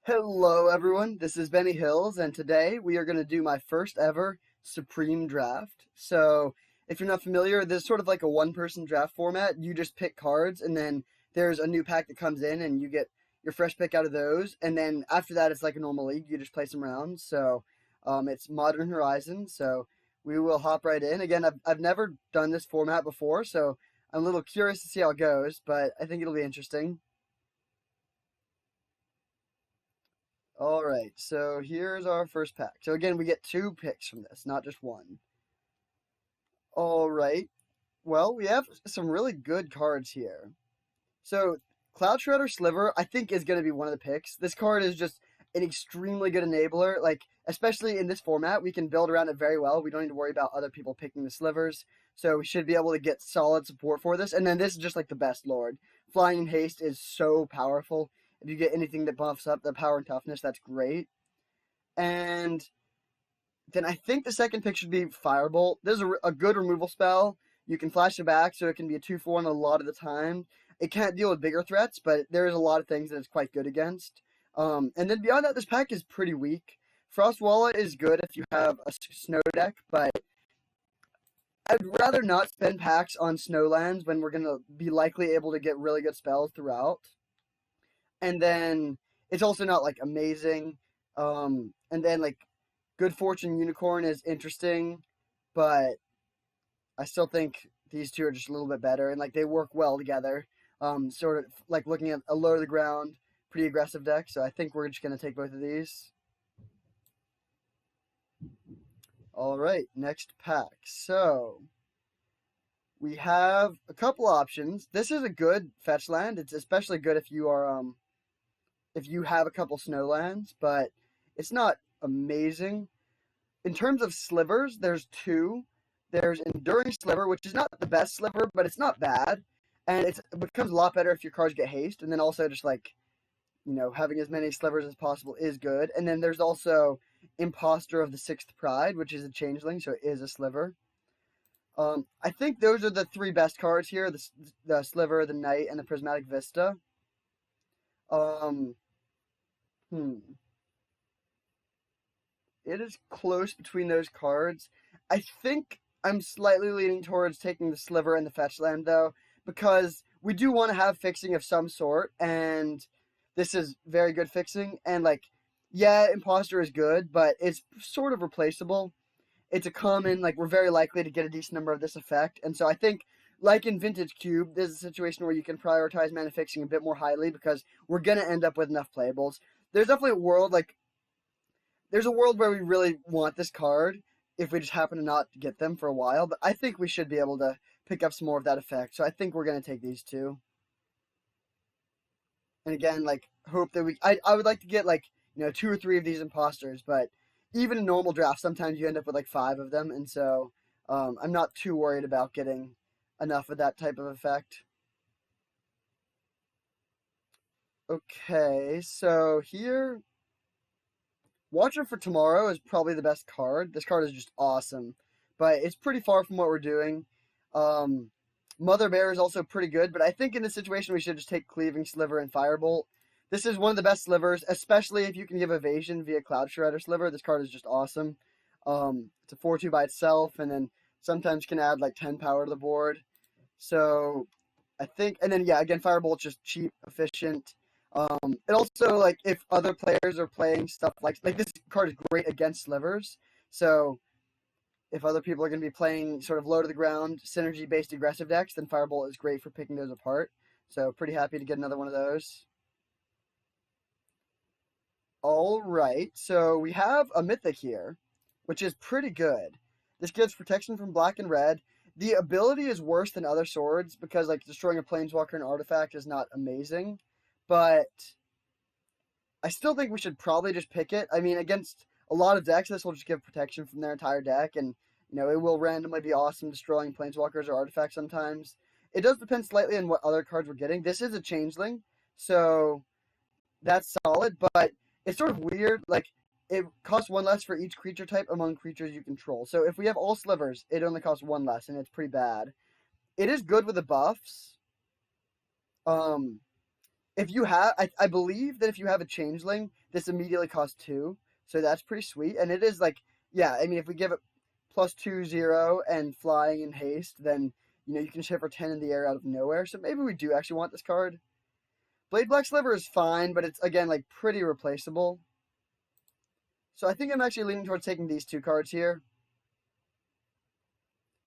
Hello everyone, this is Benny Hills, and today we are going to do my first ever Supreme Draft. So, if you're not familiar, this is sort of like a one-person draft format. You just pick cards, and then there's a new pack that comes in, and you get your fresh pick out of those. And then after that, it's like a normal league. You just play some rounds. So, it's Modern Horizon. So, we will hop right in. Again, I've never done this format before, so I'm a little curious to see how it goes, but I think it'll be interesting. All right, so here's our first pack. So again, we get two picks from this, not just one. All right, well, we have some really good cards here. So Cloud Shredder Sliver, I think, is going to be one of the picks. This card is just an extremely good enabler. Like, especially in this format, we can build around it very well. We don't need to worry about other people picking the slivers. So we should be able to get solid support for this. And then this is just like the best Lord. Flying in Haste is so powerful. If you get anything that buffs up the power and toughness, that's great. And then I think the second pick should be Firebolt. This is a good removal spell. You can flash it back, so it can be a 2-for-1 a lot of the time. It can't deal with bigger threats, but there's a lot of things that it's quite good against. And then beyond that, this pack is pretty weak. Frost Wallet is good if you have a snow deck, but I'd rather not spend packs on snowlands when we're going to be likely able to get really good spells throughout. And then it's also not like amazing. And then like Good Fortune Unicorn is interesting, but I still think these two are just a little bit better and like they work well together. Sort of like looking at a low to the ground, pretty aggressive deck. So I think we're just gonna take both of these. All right, next pack. So we have a couple options. This is a good fetch land. It's especially good if you have a couple snowlands, but it's not amazing. In terms of slivers, there's two. There's Enduring Sliver, which is not the best sliver, but it's not bad. And it becomes a lot better if your cards get haste. And then also just like, having as many slivers as possible is good. And then there's also Imposter of the Sixth Pride, which is a changeling, so it is a sliver. I think those are the three best cards here: the Sliver, the Knight, and the Prismatic Vista. Um, hmm. It is close between those cards. I think I'm slightly leaning towards taking the Sliver and the Fetch Land, though, because we do want to have fixing of some sort, and this is very good fixing. And, like, yeah, Imposter is good, but it's sort of replaceable. It's a common, like, we're very likely to get a decent number of this effect, and so I think, like in Vintage Cube, there's a situation where you can prioritize mana fixing a bit more highly because we're going to end up with enough playables. There's definitely a world, like, there's a world where we really want this card if we just happen to not get them for a while, but I think we should be able to pick up some more of that effect. So I think we're going to take these two. And again, like, hope that I would like to get, like, two or three of these imposters, but even in normal drafts, sometimes you end up with, like, five of them. And so I'm not too worried about getting enough of that type of effect. Okay, so here Watcher for Tomorrow is probably the best card. This card is just awesome, but it's pretty far from what we're doing. Um, Mother Bear is also pretty good, but I think in this situation we should just take Cleaving Sliver and Firebolt. This is one of the best slivers, especially if you can give evasion via Cloud Shredder Sliver. This card is just awesome. It's a 4-2 by itself, and then sometimes can add like 10 power to the board. So I think, and then yeah, again, Firebolt's just cheap, efficient. And also, like, if other players are playing stuff like this card is great against slivers. So if other people are going to be playing sort of low to the ground, synergy-based aggressive decks, then Firebolt is great for picking those apart. So pretty happy to get another one of those. All right, so we have a Mythic here, which is pretty good. This gives protection from black and red. The ability is worse than other swords because, like, destroying a Planeswalker and artifact is not amazing. But I still think we should probably just pick it. I mean, against a lot of decks, this will just give protection from their entire deck, and it will randomly be awesome destroying planeswalkers or artifacts sometimes. It does depend slightly on what other cards we're getting. This is a changeling, so that's solid, but it's sort of weird. Like, it costs one less for each creature type among creatures you control. So if we have all slivers, it only costs one less, and it's pretty bad. It is good with the buffs. Um, if you have, I believe that if you have a changeling, this immediately costs 2, so that's pretty sweet. And it is like, yeah, I mean, if we give it +2/0 and flying and haste, then you can ship for 10 in the air out of nowhere. So maybe we do actually want this card. Blade Black Sliver is fine, but it's again like pretty replaceable. So I think I'm actually leaning towards taking these 2 cards here.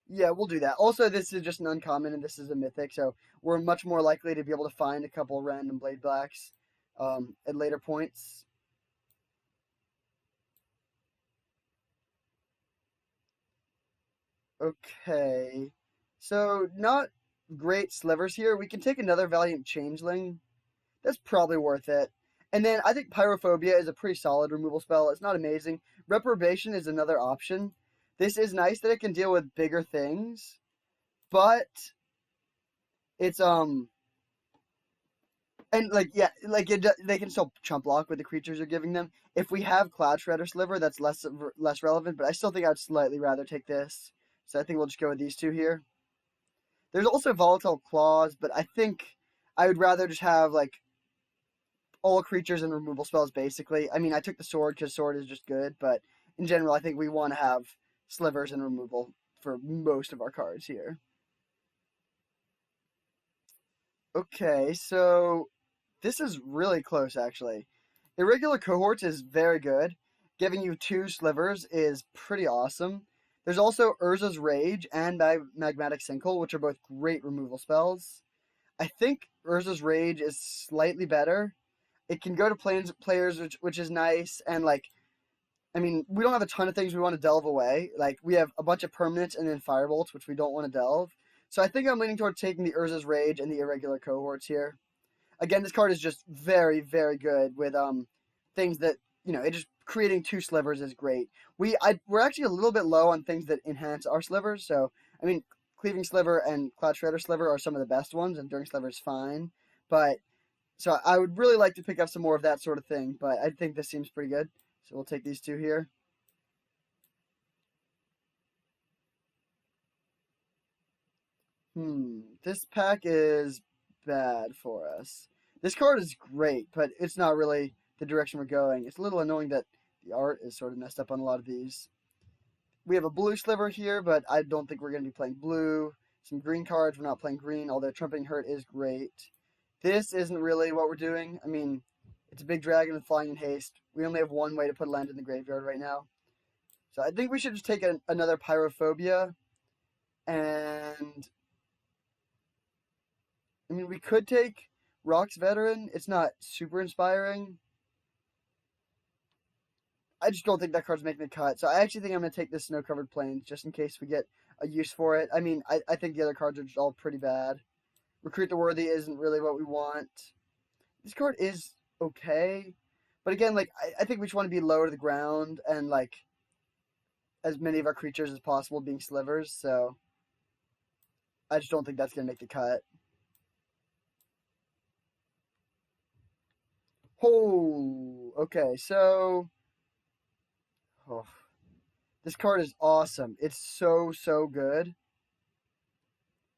Yeah, we'll do that. Also, this is just an uncommon, and this is a mythic, so we're much more likely to be able to find a couple random Blade Blacks at later points. Okay, so not great slivers here. We can take another Valiant Changeling. That's probably worth it. And then I think Pyrophobia is a pretty solid removal spell. It's not amazing. Reprobation is another option. This is nice that it can deal with bigger things, but it's and like yeah, like they can still chump block with the creatures you're giving them. If we have Cloud Shredder Sliver, that's less relevant, but I still think I'd slightly rather take this. So I think we'll just go with these 2 here. There's also Volatile Claws, but I think I would rather just have like all creatures and removal spells basically. I mean, I took the sword because sword is just good, but in general, I think we want to have slivers and removal for most of our cards here. Okay, so this is really close actually. Irregular Cohorts is very good. Giving you 2 slivers is pretty awesome. There's also Urza's Rage and Magmatic Sinkhole, which are both great removal spells. I think Urza's Rage is slightly better. It can go to players, which is nice, and like, I mean, we don't have a ton of things we want to delve away. Like, we have a bunch of permanents and then Firebolts, which we don't want to delve. So I think I'm leaning towards taking the Urza's Rage and the Irregular Cohorts here. Again, this card is just very, very good with things that, it just creating 2 slivers is great. We're actually a little bit low on things that enhance our slivers. So, I mean, Cleaving Sliver and Cloud Shredder Sliver are some of the best ones, and Enduring Sliver is fine. But so I would really like to pick up some more of that sort of thing, but I think this seems pretty good. So we'll take these 2 here. This pack is bad for us. This card is great, but it's not really the direction we're going. It's a little annoying that the art is sort of messed up on a lot of these. We have a blue sliver here, but I don't think we're going to be playing blue. Some green cards, we're not playing green, although Trumping Hurt is great. This isn't really what we're doing. I mean, it's a big dragon with flying and haste. We only have 1 way to put land in the graveyard right now. So I think we should just take another Pyrophobia. And, I mean, we could take Rock's Veteran. It's not super inspiring. I just don't think that card's making the cut. So I actually think I'm going to take this Snow-Covered Plains just in case we get a use for it. I mean, I think the other cards are just all pretty bad. Recruit the Worthy isn't really what we want. This card is okay. But again, like, I think we just want to be low to the ground and, like, as many of our creatures as possible being slivers. So I just don't think that's going to make the cut. Oh, okay. So, oh, this card is awesome. It's so, so good.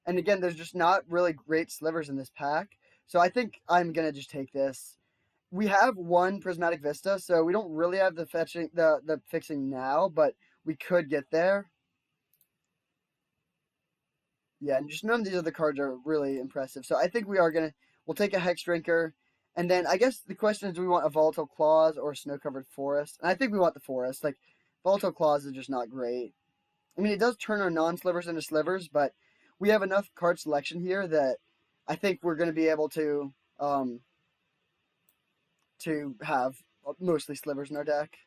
And again, there's just not really great slivers in this pack. So I think I'm going to just take this. We have 1 Prismatic Vista, so we don't really have the fixing now, but we could get there. Yeah, and just none of these other cards are really impressive. So I think we'll take a Hex Drinker. And then I guess the question is, do we want a Volatile Claws or a Snow-Covered Forest? And I think we want the Forest. Like, Volatile Claws is just not great. I mean, it does turn our non-slivers into slivers, but we have enough card selection here that I think we're going to be able to have mostly slivers in our deck.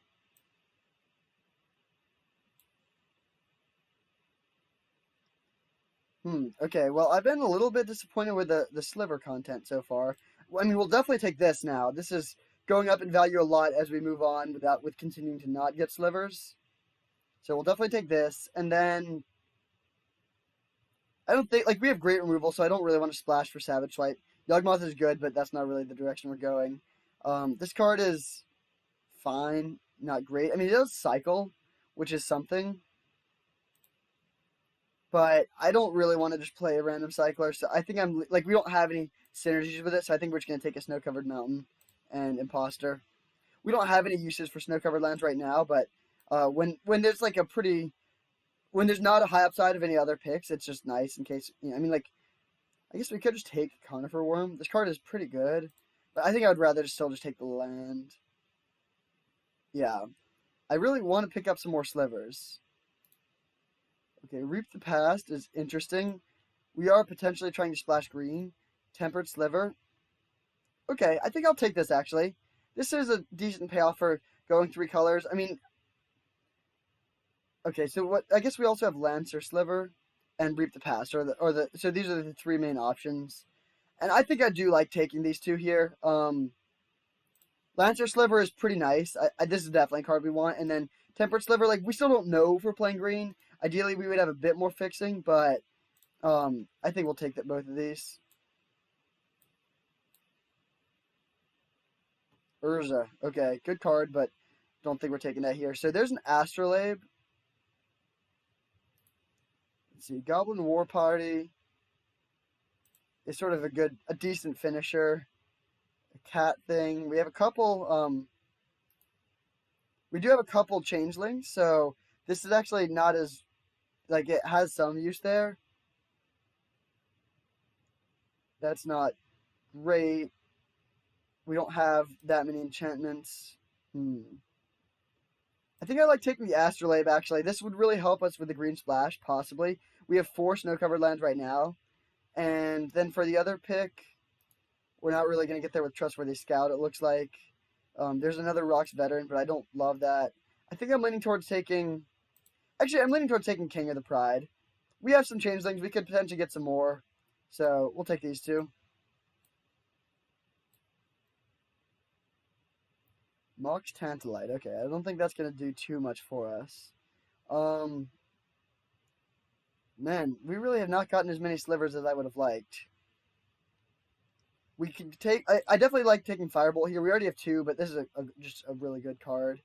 Okay, well, I've been a little bit disappointed with the sliver content so far. I mean, we'll definitely take this now. This is going up in value a lot as we move on with continuing to not get slivers. So we'll definitely take this. And then I don't think, like, we have great removal, so I don't really want to splash for Savage Swipe. Yawgmoth is good, but that's not really the direction we're going. This card is fine, not great. I mean, it does cycle, which is something. But I don't really want to just play a random cycler, so I think we don't have any synergies with it, so I think we're just going to take a Snow-Covered Mountain and Imposter. We don't have any uses for Snow-Covered Lands right now, but when there's like when there's not a high upside of any other picks, it's just nice in case, I mean, like, I guess we could just take Conifer Worm. This card is pretty good, but I think I would rather still just take the land. Yeah. I really want to pick up some more slivers. Okay, Reap the Past is interesting. We are potentially trying to splash green. Tempered Sliver. Okay, I think I'll take this, actually. This is a decent payoff for going 3 colors. I mean, okay, so what? I guess we also have Lancer Sliver and Reap the Past, so these are the 3 main options. And I think I do like taking these 2 here. Lancer Sliver is pretty nice. This is definitely a card we want. And then Tempered Sliver, like, we still don't know if we're playing green. Ideally, we would have a bit more fixing, but I think we'll take both of these. Urza. Okay, good card, but don't think we're taking that here. So there's an Astrolabe. Let's see. Goblin War Party is sort of a decent finisher. A cat thing. We have a couple, we do have a couple changelings, so this is actually not as, like, it has some use there. That's not great. We don't have that many enchantments. I think I like taking the Astrolabe, actually. This would really help us with the green splash, possibly. We have 4 snow-covered lands right now. And then for the other pick, we're not really going to get there with Trustworthy Scout, it looks like. There's another Rocks Veteran, but I don't love that. I think I'm leaning towards taking... Actually, I'm leaning towards taking King of the Pride. We have some changelings. We could potentially get some more. So we'll take these 2. Mox Tantalite. Okay, I don't think that's going to do too much for us. Man, we really have not gotten as many slivers as I would have liked. We can take... I definitely like taking Firebolt here. We already have 2, but this is just a really good card.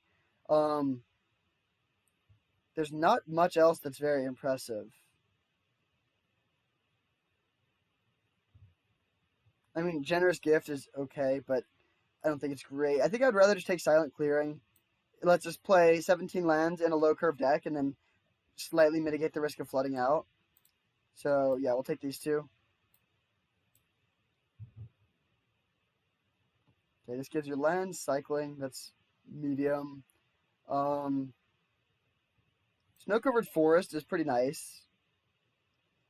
There's not much else that's very impressive. I mean, Generous Gift is okay, but I don't think it's great. I think I'd rather just take Silent Clearing. Let's just play 17 lands in a low curve deck and then slightly mitigate the risk of flooding out. So, yeah, we'll take these 2. Okay, this gives you lands, cycling, that's medium. Snow-Covered Forest is pretty nice.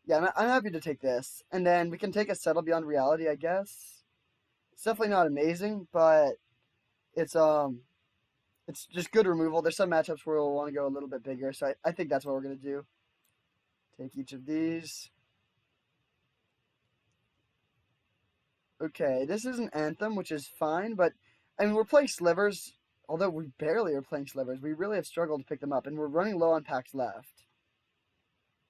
Yeah, I'm happy to take this. And then we can take a Settle Beyond Reality, I guess. It's definitely not amazing, but it's just good removal. There's some matchups where we'll want to go a little bit bigger, so I think that's what we're going to do. Take each of these. Okay, this is an Anthem, which is fine, but, I mean, we're playing Slivers. Although we barely are playing Slivers, we really have struggled to pick them up, and we're running low on packs left.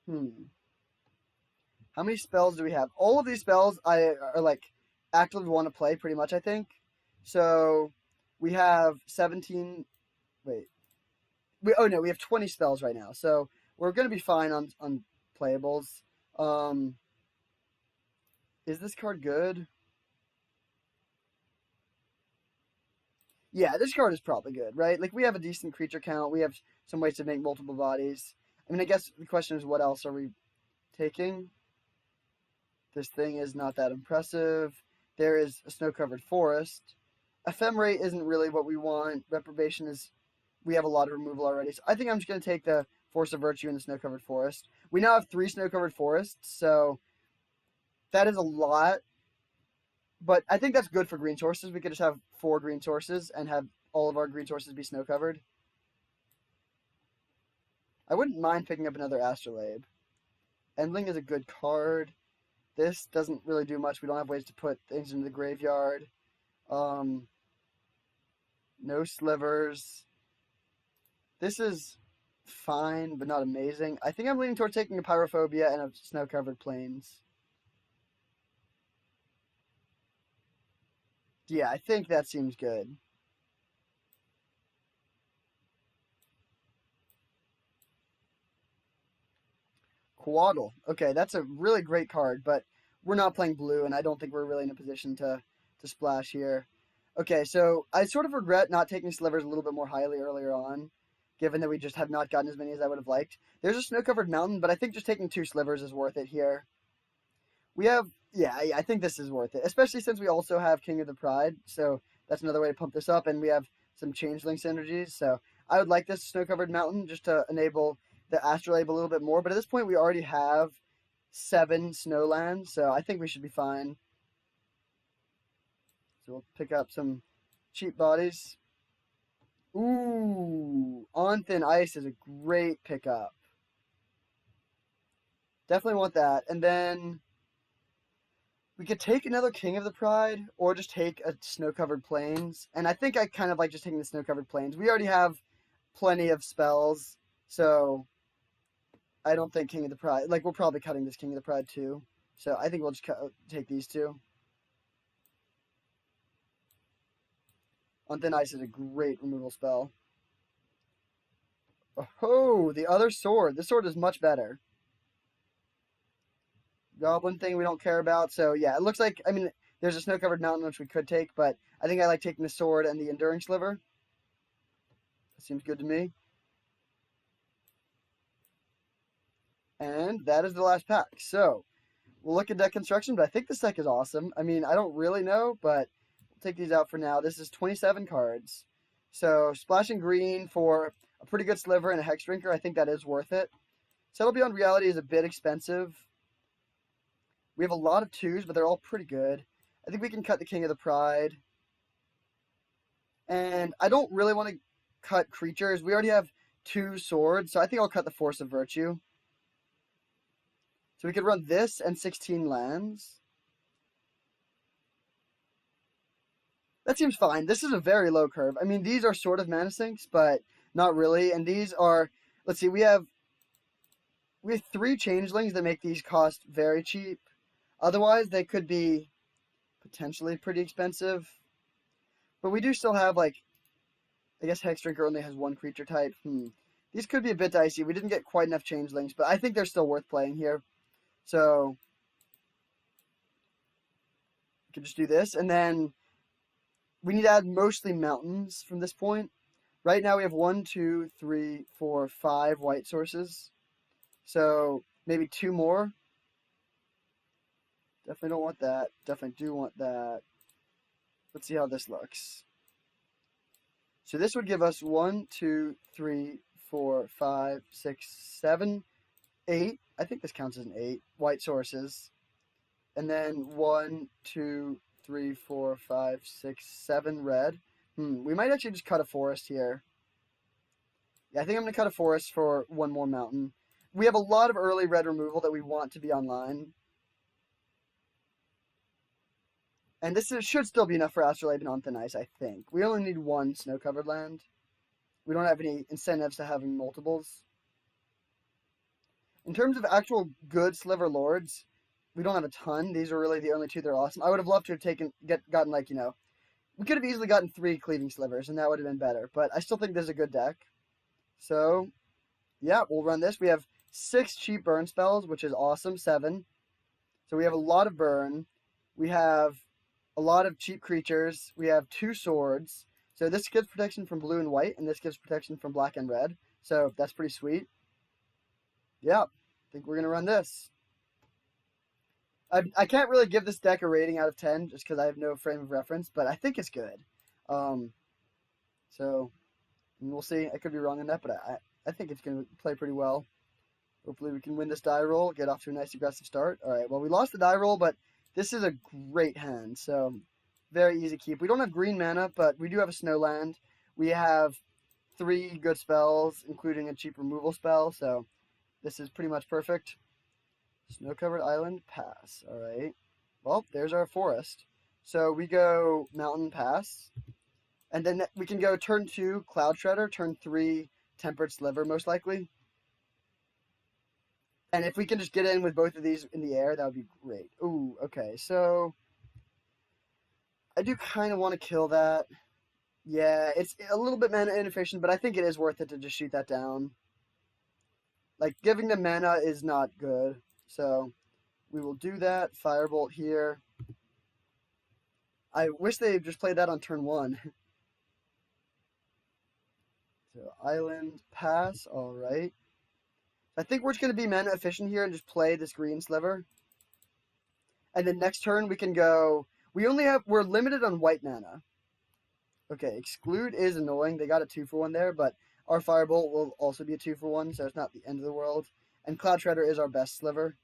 How many spells do we have? All of these spells are like actively want to play pretty much, I think. So we have 17. Wait. We have 20 spells right now. So we're going to be fine on playables. Is this card good? Yeah, this card is probably good, right? Like, we have a decent creature count. We have some ways to make multiple bodies. I mean, I guess the question is, what else are we taking? This thing is not that impressive. There is a Snow-Covered Forest. Ephemerate isn't really what we want. Reprobation is... We have a lot of removal already. So I think I'm just going to take the Force of Virtue and the Snow-Covered Forest. We now have 3 Snow-Covered Forests, so that is a lot. But I think that's good for green sources. We could just have 4 green sources and have all of our green sources be snow-covered. I wouldn't mind picking up another Astrolabe. Endling is a good card. This doesn't really do much. We don't have ways to put things into the graveyard. No slivers. This is fine, but not amazing. I think I'm leaning toward taking a Pyrophobia and a Snow-Covered Plains. Yeah, I think that seems good. Quaddle. Okay, that's a really great card, but we're not playing blue, and I don't think we're really in a position to splash here. Okay, so I sort of regret not taking slivers a little bit more highly earlier on, given that we just have not gotten as many as I would have liked. There's a snow-covered mountain, but I think just taking 2 slivers is worth it here. We have, yeah, I think this is worth it, especially since we also have King of the Pride, so that's another way to pump this up, and we have some Changeling synergies, so I would like this snow-covered mountain just to enable the Astrolabe a little bit more, but at this point we already have 7 snowlands, so I think we should be fine. So we'll pick up some cheap bodies. Ooh, On Thin Ice is a great pickup. Definitely want that. And then we could take another King of the Pride or just take a Snow-Covered Plains. And I think I kind of like just taking the Snow-Covered Plains. We already have plenty of spells, so I don't think King of the Pride... Like, we're probably cutting this King of the Pride too. So I think we'll just take these two. On Thin Ice is a great removal spell. Oh, the other sword. This sword is much better. Goblin thing we don't care about. So yeah, it looks like, I mean, there's a snow-covered mountain which we could take, but I think I like taking the sword and the enduring sliver. That seems good to me. And that is the last pack. So we'll look at deck construction, but I think this deck is awesome. I mean, I don't really know, but take these out for now. This is 27 cards. So splashing green for a pretty good sliver and a Hex Drinker, I think that is worth it. Settle Beyond Reality is a bit expensive. We have a lot of 2s, but they're all pretty good. I think we can cut the King of the Pride. And I don't really want to cut creatures. We already have 2 swords, so I think I'll cut the Force of Virtue. So we could run this and 16 lands. That seems fine. This is a very low curve. I mean, these are sort of mana sinks, but not really. And these are, let's see, we have 3 changelings that make these cost very cheap. Otherwise, they could be potentially pretty expensive. But we do still have, like, I guess Hex Drinker only has 1 creature type. These could be a bit dicey. We didn't get quite enough changelings, but I think they're still worth playing here. So we could just do this, and then we need to add mostly mountains from this point. Right now we have 1, 2, 3, 4, 5 white sources. So maybe 2 more. Definitely don't want that. Definitely do want that. Let's see how this looks. So this would give us 1, 2, 3, 4, 5, 6, 7, 8. I think this counts as an 8. White sources. And then 1, 2, 3, 4, 5, 6, 7 red. We might actually just cut a forest here. Yeah, I think I'm going to cut a forest for 1 more mountain. We have a lot of early red removal that we want to be online. And this should still be enough for Astrolabe and On Thin Ice, I think. We only need 1 snow-covered land. We don't have any incentives to having multiples. In terms of actual good Sliver Lords, we don't have a ton. These are really the only 2 that are awesome. I would have loved to have gotten like, we could have easily gotten 3 Cleaving Slivers, and that would have been better. But I still think this is a good deck. So, yeah, we'll run this. We have 6 cheap burn spells, which is awesome. 7. So we have a lot of burn. We have a lot of cheap creatures. We have 2 swords. So this gives protection from blue and white, and this gives protection from black and red. So that's pretty sweet. Yeah, I think we're going to run this. I can't really give this deck a rating out of 10 just because I have no frame of reference, but I think it's good. So we'll see. I could be wrong on that, but I think it's going to play pretty well. Hopefully we can win this die roll, get off to a nice aggressive start. All right, well, we lost the die roll, but this is a great hand, so very easy keep. We don't have green mana, but we do have a snowland. We have 3 good spells, including a cheap removal spell, so this is pretty much perfect. Snow-covered island, pass. All right. Well, there's our forest. So we go mountain, pass. And then we can go turn 2, Cloud Shredder, turn 3, Tempered Sliver, most likely. And if we can just get in with both of these in the air, that would be great. Ooh, okay. So I do kind of want to kill that. Yeah, it's a little bit mana inefficient, but I think it is worth it to just shoot that down. Like, giving them mana is not good. So we will do that. Firebolt here. I wish they just played that on turn 1. So island, pass, alright. I think we're just going to be mana efficient here and just play this green sliver. And then next turn we can go, we're limited on white mana. Okay, exclude is annoying. They got a 2-for-1 there, but our Firebolt will also be a 2-for-1, so it's not the end of the world. And Cloud Shredder is our best sliver.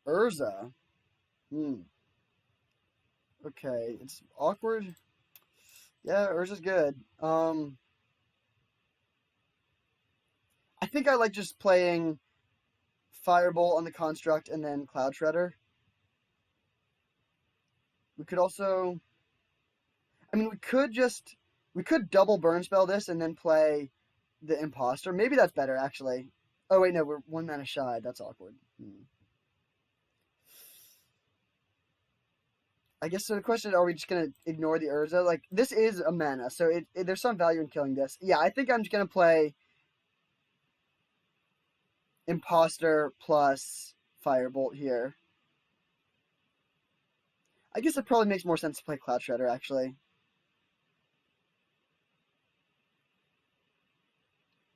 Urza. Okay, it's awkward. Yeah, Urza's good. I think I like just playing Firebolt on the Construct and then Cloud Shredder. We could also... I mean, we could double Burn Spell this and then play the Imposter. Maybe that's better, actually. Oh, wait, no, we're 1 mana shy. That's awkward. I guess so the question is, are we just going to ignore the Urza? Like, this is a mana, so there's some value in killing this. Yeah, I think I'm just going to play Imposter plus Firebolt here. I guess it probably makes more sense to play Cloud Shredder, actually.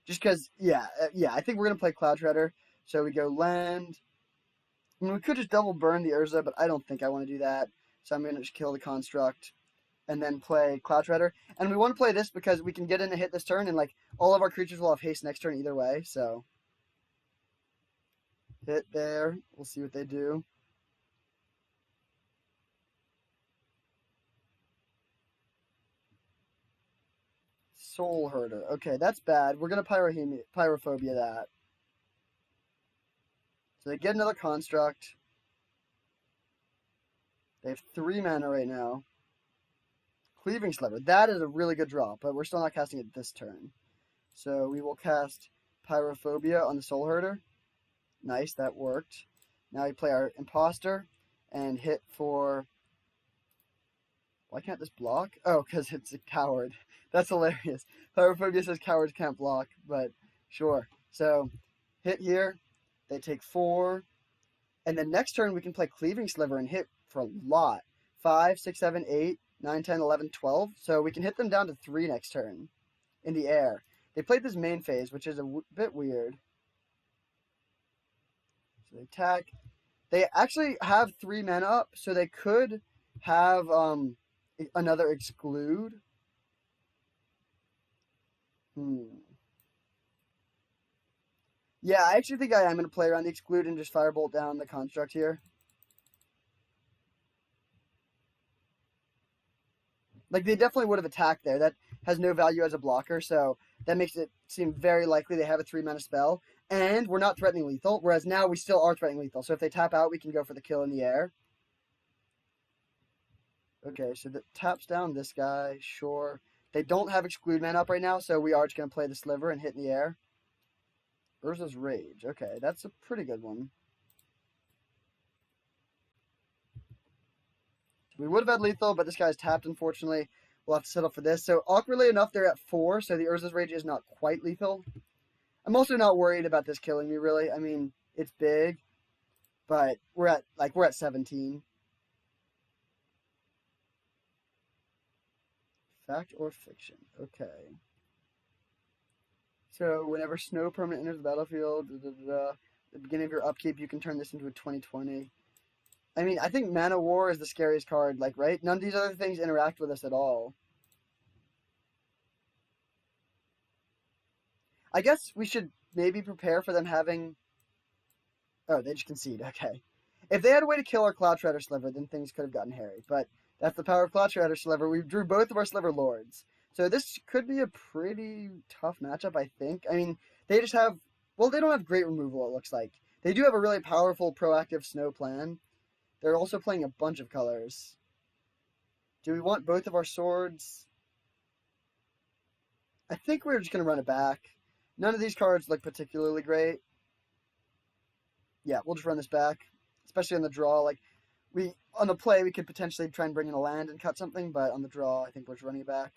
Just because, yeah, I think we're going to play Cloud Shredder. So we go land. I mean, we could just double burn the Urza, but I don't think I want to do that. So I'm going to just kill the Construct and then play Cloud Shredder. And we want to play this because we can get in a hit this turn, and like all of our creatures will have haste next turn either way. So hit there. We'll see what they do. Soul Herder. Okay, that's bad. We're going to Pyrophobia that. So they get another Construct. They have 3 mana right now. Cleaving Sliver. That is a really good draw, but we're still not casting it this turn. So we will cast Pyrophobia on the Soul Herder. Nice, that worked. Now we play our Imposter and hit for... Why can't this block? Oh, because it's a coward. That's hilarious. Pyrophobia says cowards can't block, but sure. So hit here. They take 4. And then next turn we can play Cleaving Sliver and hit for a lot. 5, 6, 7, 8, 9, 10, 11, 12. So we can hit them down to 3 next turn in the air. They played this main phase, which is a bit weird. So they attack. They actually have 3 mana up, so they could have another exclude. Yeah, I actually think I am going to play around the exclude and just Firebolt down the Construct here. Like, they definitely would have attacked there. That has no value as a blocker, so that makes it seem very likely they have a 3 mana spell. And we're not threatening lethal, whereas now we still are threatening lethal. So if they tap out, we can go for the kill in the air. Okay, so that taps down this guy, sure. They don't have exclude mana up right now, so we are just going to play the Sliver and hit in the air. Urza's Rage. Okay, that's a pretty good one. We would have had lethal, but this guy's tapped, unfortunately. We'll have to settle for this. So, awkwardly enough, they're at 4, so the Urza's Rage is not quite lethal. I'm also not worried about this killing me, really. I mean, it's big, but we're at 17. Fact or fiction? Okay. So, whenever snow permanent enters the battlefield, at the beginning of your upkeep, you can turn this into a 20/20. I mean, I think Mana War is the scariest card, like, right? None of these other things interact with us at all. I guess we should maybe prepare for them having... Oh, they just concede, okay. If they had a way to kill our Cloud Shredder Sliver, then things could have gotten hairy. But that's the power of Cloud Shredder Sliver. We drew both of our Sliver Lords. So this could be a pretty tough matchup, I think. I mean, they just have... Well, they don't have great removal, it looks like. They do have a really powerful, proactive snow plan. They're also playing a bunch of colors. Do we want both of our swords? I think we're just going to run it back. None of these cards look particularly great. Yeah, we'll just run this back. Especially on the draw. Like, on the play, we could potentially try and bring in a land and cut something, but on the draw, I think we're just running it back.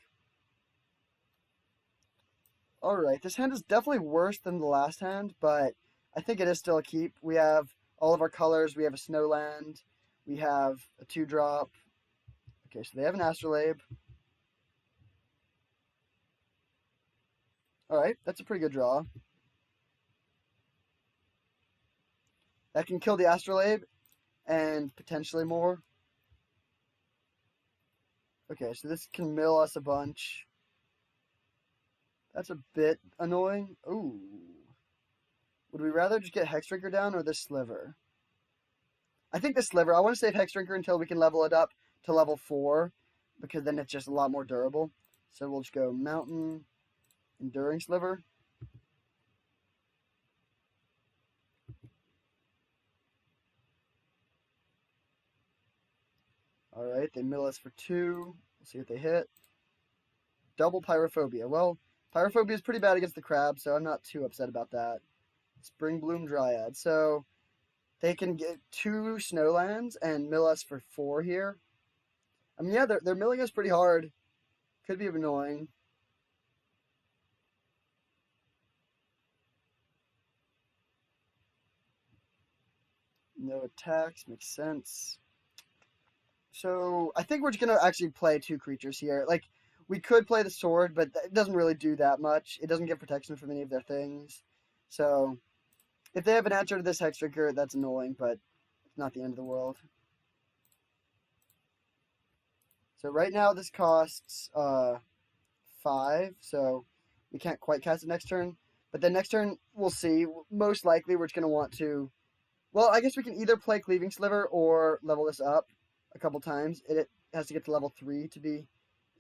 Alright, this hand is definitely worse than the last hand, but I think it is still a keep. We have all of our colors. We have a Snowland. We have a 2-drop. Okay, so they have an Astrolabe. All right, that's a pretty good draw. That can kill the Astrolabe and potentially more. Okay, so this can mill us a bunch. That's a bit annoying. Ooh. Would we rather just get Hexdrinker down or this Sliver? I think the Sliver. I want to save Hexdrinker until we can level it up to level 4, because then it's just a lot more durable. So we'll just go Mountain, Enduring Sliver. Alright, they mill us for 2. We'll see what they hit. Double Pyrophobia. Well, Pyrophobia is pretty bad against the crab, so I'm not too upset about that. Spring Bloom Dryad. So they can get 2 Snowlands and mill us for 4 here. I mean, yeah, they're milling us pretty hard. Could be annoying. No attacks, makes sense. So I think we're just gonna actually play 2 creatures here. Like, we could play the sword, but it doesn't really do that much. It doesn't get protection from any of their things. So if they have an answer to this Hexdrinker, that's annoying, but it's not the end of the world. So right now this costs 5, so we can't quite cast it next turn. But then next turn, we'll see. Most likely we're just going to want to... Well, I guess we can either play Cleaving Sliver or level this up a couple times. It has to get to level 3 to be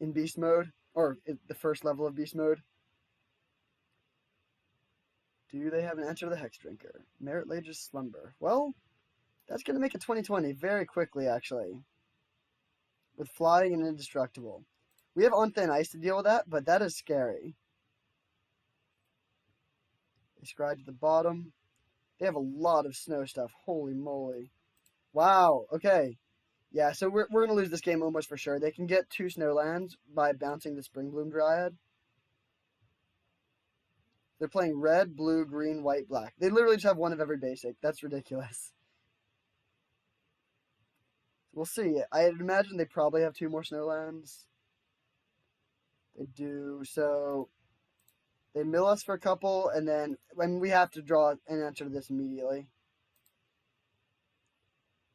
in Beast Mode, or the first level of Beast Mode. Do they have an answer to the Hexdrinker? Merit Lage's Slumber. Well, that's going to make it 2020 very quickly, actually. With flying and indestructible. We have On Thin Ice to deal with that, but that is scary. They scry to the bottom. They have a lot of snow stuff. Holy moly. Wow, okay. Yeah, so we're going to lose this game almost for sure. They can get 2 Snowlands by bouncing the Spring Bloom Dryad. They're playing red, blue, green, white, black. They literally just have one of every basic. That's ridiculous. We'll see. I'd imagine they probably have 2 more Snowlands. They do. So they mill us for a couple, and then when we have to draw an answer to this immediately.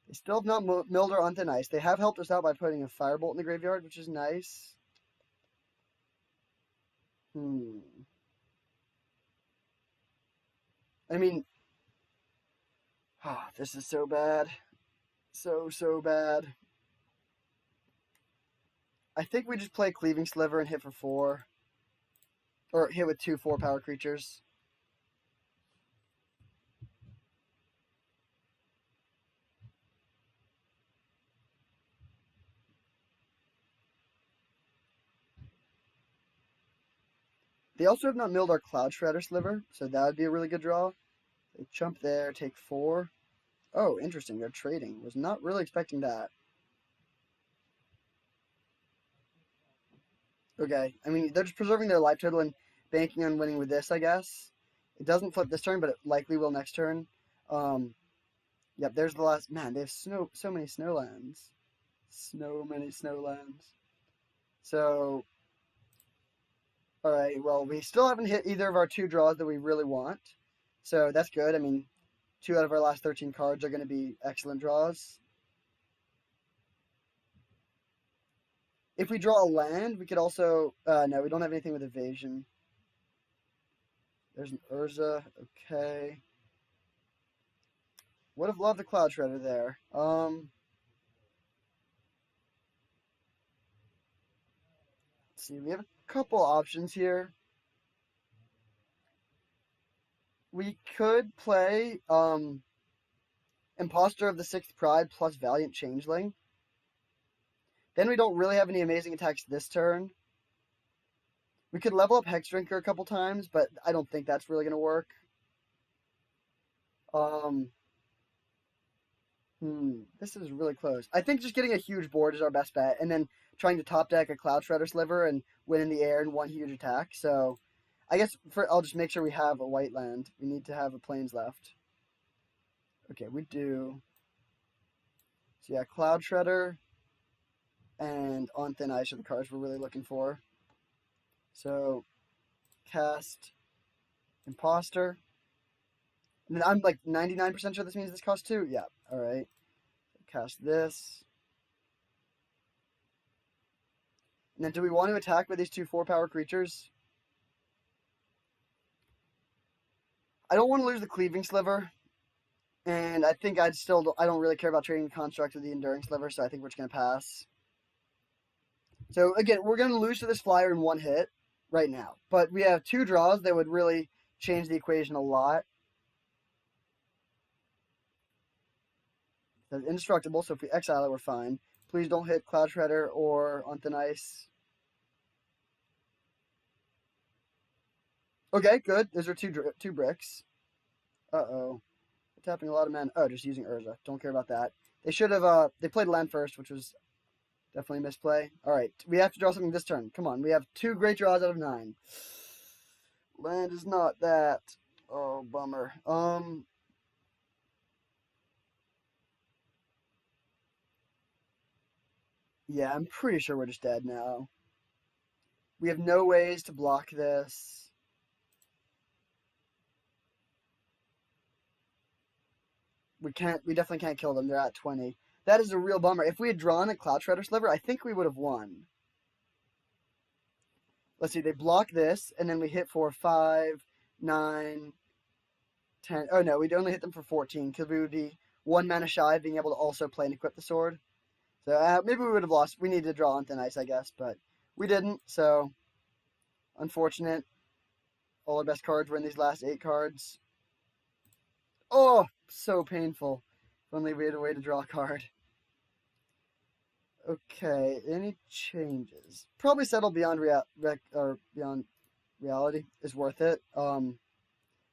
They still have not milled or On Thin Ice. They have helped us out by putting a Firebolt in the graveyard, which is nice. I mean, this is so bad. So bad. I think we just play Cleaving Sliver and hit for 4. Or hit with 2 4-power creatures. They also have not milled our Cloud Shredder Sliver, so that would be a really good draw. They chump there, take 4. Oh, interesting. They're trading. Was not really expecting that. Okay. I mean, they're just preserving their life total and banking on winning with this, I guess. It doesn't flip this turn, but it likely will next turn. Yep, there's the last... Man, they have so many Snowlands. So many Snowlands. So... Alright, well, we still haven't hit either of our 2 draws that we really want. So that's good. I mean, 2 out of our last 13 cards are going to be excellent draws. If we draw a land, we could also... no, we don't have anything with evasion. There's an Urza. Okay. Would have loved the Cloud Shredder there. Let's see, we have a couple options here. We could play Imposter of the Sixth Pride plus Valiant Changeling. Then we don't really have any amazing attacks this turn. We could level up Hexdrinker a couple times, but I don't think that's really going to work. This is really close. I think just getting a huge board is our best bet, and then trying to top deck a Cloud Shredder Sliver and win in the air in one huge attack. So I guess I'll just make sure we have a white land. We need to have a plains left. Okay, we do. So yeah, Cloud Shredder and On Thin Ice are the cards we're really looking for. So cast Imposter. And then I'm like 99% sure this means this costs 2. Yeah, alright. Cast this. And then do we want to attack with these 2 4-power creatures? I don't want to lose the Cleaving Sliver. And I think I don't really care about trading Construct with the Enduring Sliver, so I think we're just going to pass. So again, we're going to lose to this flyer in 1 hit right now. But we have 2 draws that would really change the equation a lot. It's indestructible, so if we exile it, we're fine. Please don't hit Cloud Shredder or On Thin Ice. Okay, good. Those are two bricks. Uh-oh. Tapping a lot of men. Oh, just using Urza. Don't care about that. They should have, they played land first, which was definitely a misplay. Alright, we have to draw something this turn. Come on, we have 2 great draws out of 9. Land is not that. Oh, bummer. Yeah, I'm pretty sure we're just dead now. We have no ways to block this. We definitely can't kill them. They're at 20. That is a real bummer. If we had drawn a Cloud Shredder Sliver, I think we would have won. Let's see, they block this, and then we hit for 5, 9, 10. Oh no, we'd only hit them for 14, because we would be 1 mana shy of being able to also play and equip the sword. So maybe we would have lost. We needed to draw on Thin Ice, I guess, but we didn't, so unfortunate. All our best cards were in these last 8 cards. Oh, so painful. If only we had a way to draw a card. Okay, any changes? Probably settle beyond beyond reality is worth it. And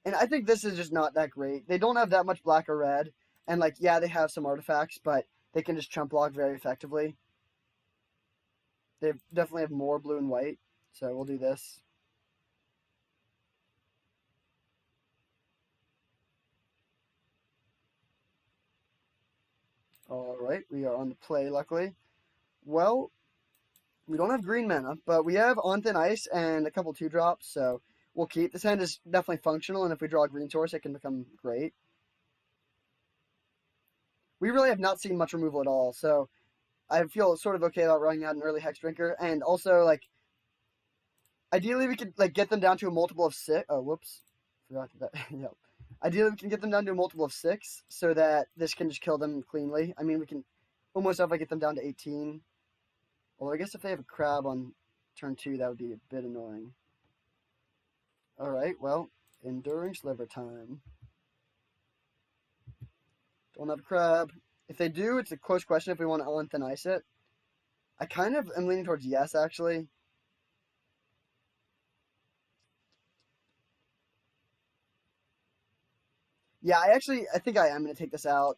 I think this is just not that great. They don't have that much black or red, and like yeah, they have some artifacts, but they can just chump block very effectively. They definitely have more blue and white, so we'll do this. All right, we are on the play, luckily. Well, we don't have green mana, but we have On Thin Ice and a couple 2-drops, so we'll keep. This hand is definitely functional, and if we draw a green source, it can become great. We really have not seen much removal at all, so I feel sort of okay about running out an early Hexdrinker, and also, like, ideally we could, like, get them down to a multiple of 6. Oh, whoops. Forgot that. Yep. Ideally, we can get them down to a multiple of 6, so that this can just kill them cleanly. I mean, we can almost have, like, get them down to 18. Although I guess if they have a crab on turn 2, that would be a bit annoying. Alright, well, Enduring Sliver time. Don't have a crab. If they do, it's a close question if we want to On Thin Ice it. I kind of am leaning towards yes, actually. Yeah, I think I am going to take this out.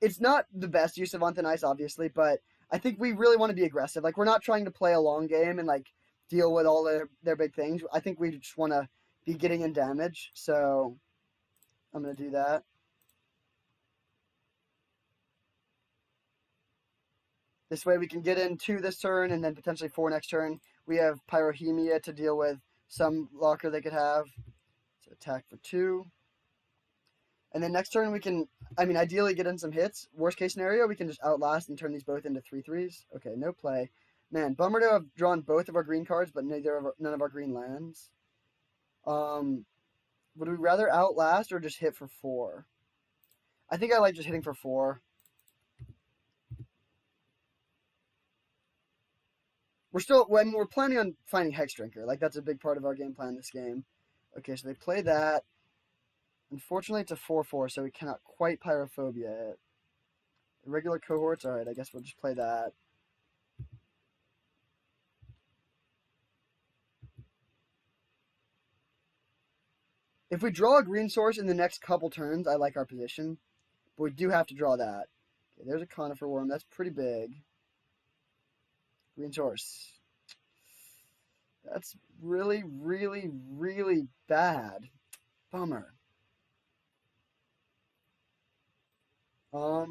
It's not the best use of On Thin Ice, obviously, but I think we really want to be aggressive. Like, we're not trying to play a long game and, like, deal with all their big things. I think we just want to be getting in damage, so I'm going to do that. This way we can get in 2 this turn and then potentially 4 next turn. We have Pyrohemia to deal with some blocker they could have. So attack for 2. And then next turn we can, I mean, ideally get in some hits. Worst case scenario, we can just outlast and turn these both into 3/3s. Okay, no play. Man, bummer to have drawn both of our green cards, but none of our green lands. Would we rather outlast or just hit for 4? I think I like just hitting for 4. We're planning on finding Hexdrinker. Like, that's a big part of our game plan this game. Okay, so they play that. Unfortunately, it's a 4/4, so we cannot quite Pyrophobia it. Irregular cohorts, alright, I guess we'll just play that. If we draw a green source in the next couple turns, I like our position. But we do have to draw that. Okay, there's a Conifer Worm. That's pretty big. Green source. That's really, really, really bad. Bummer. I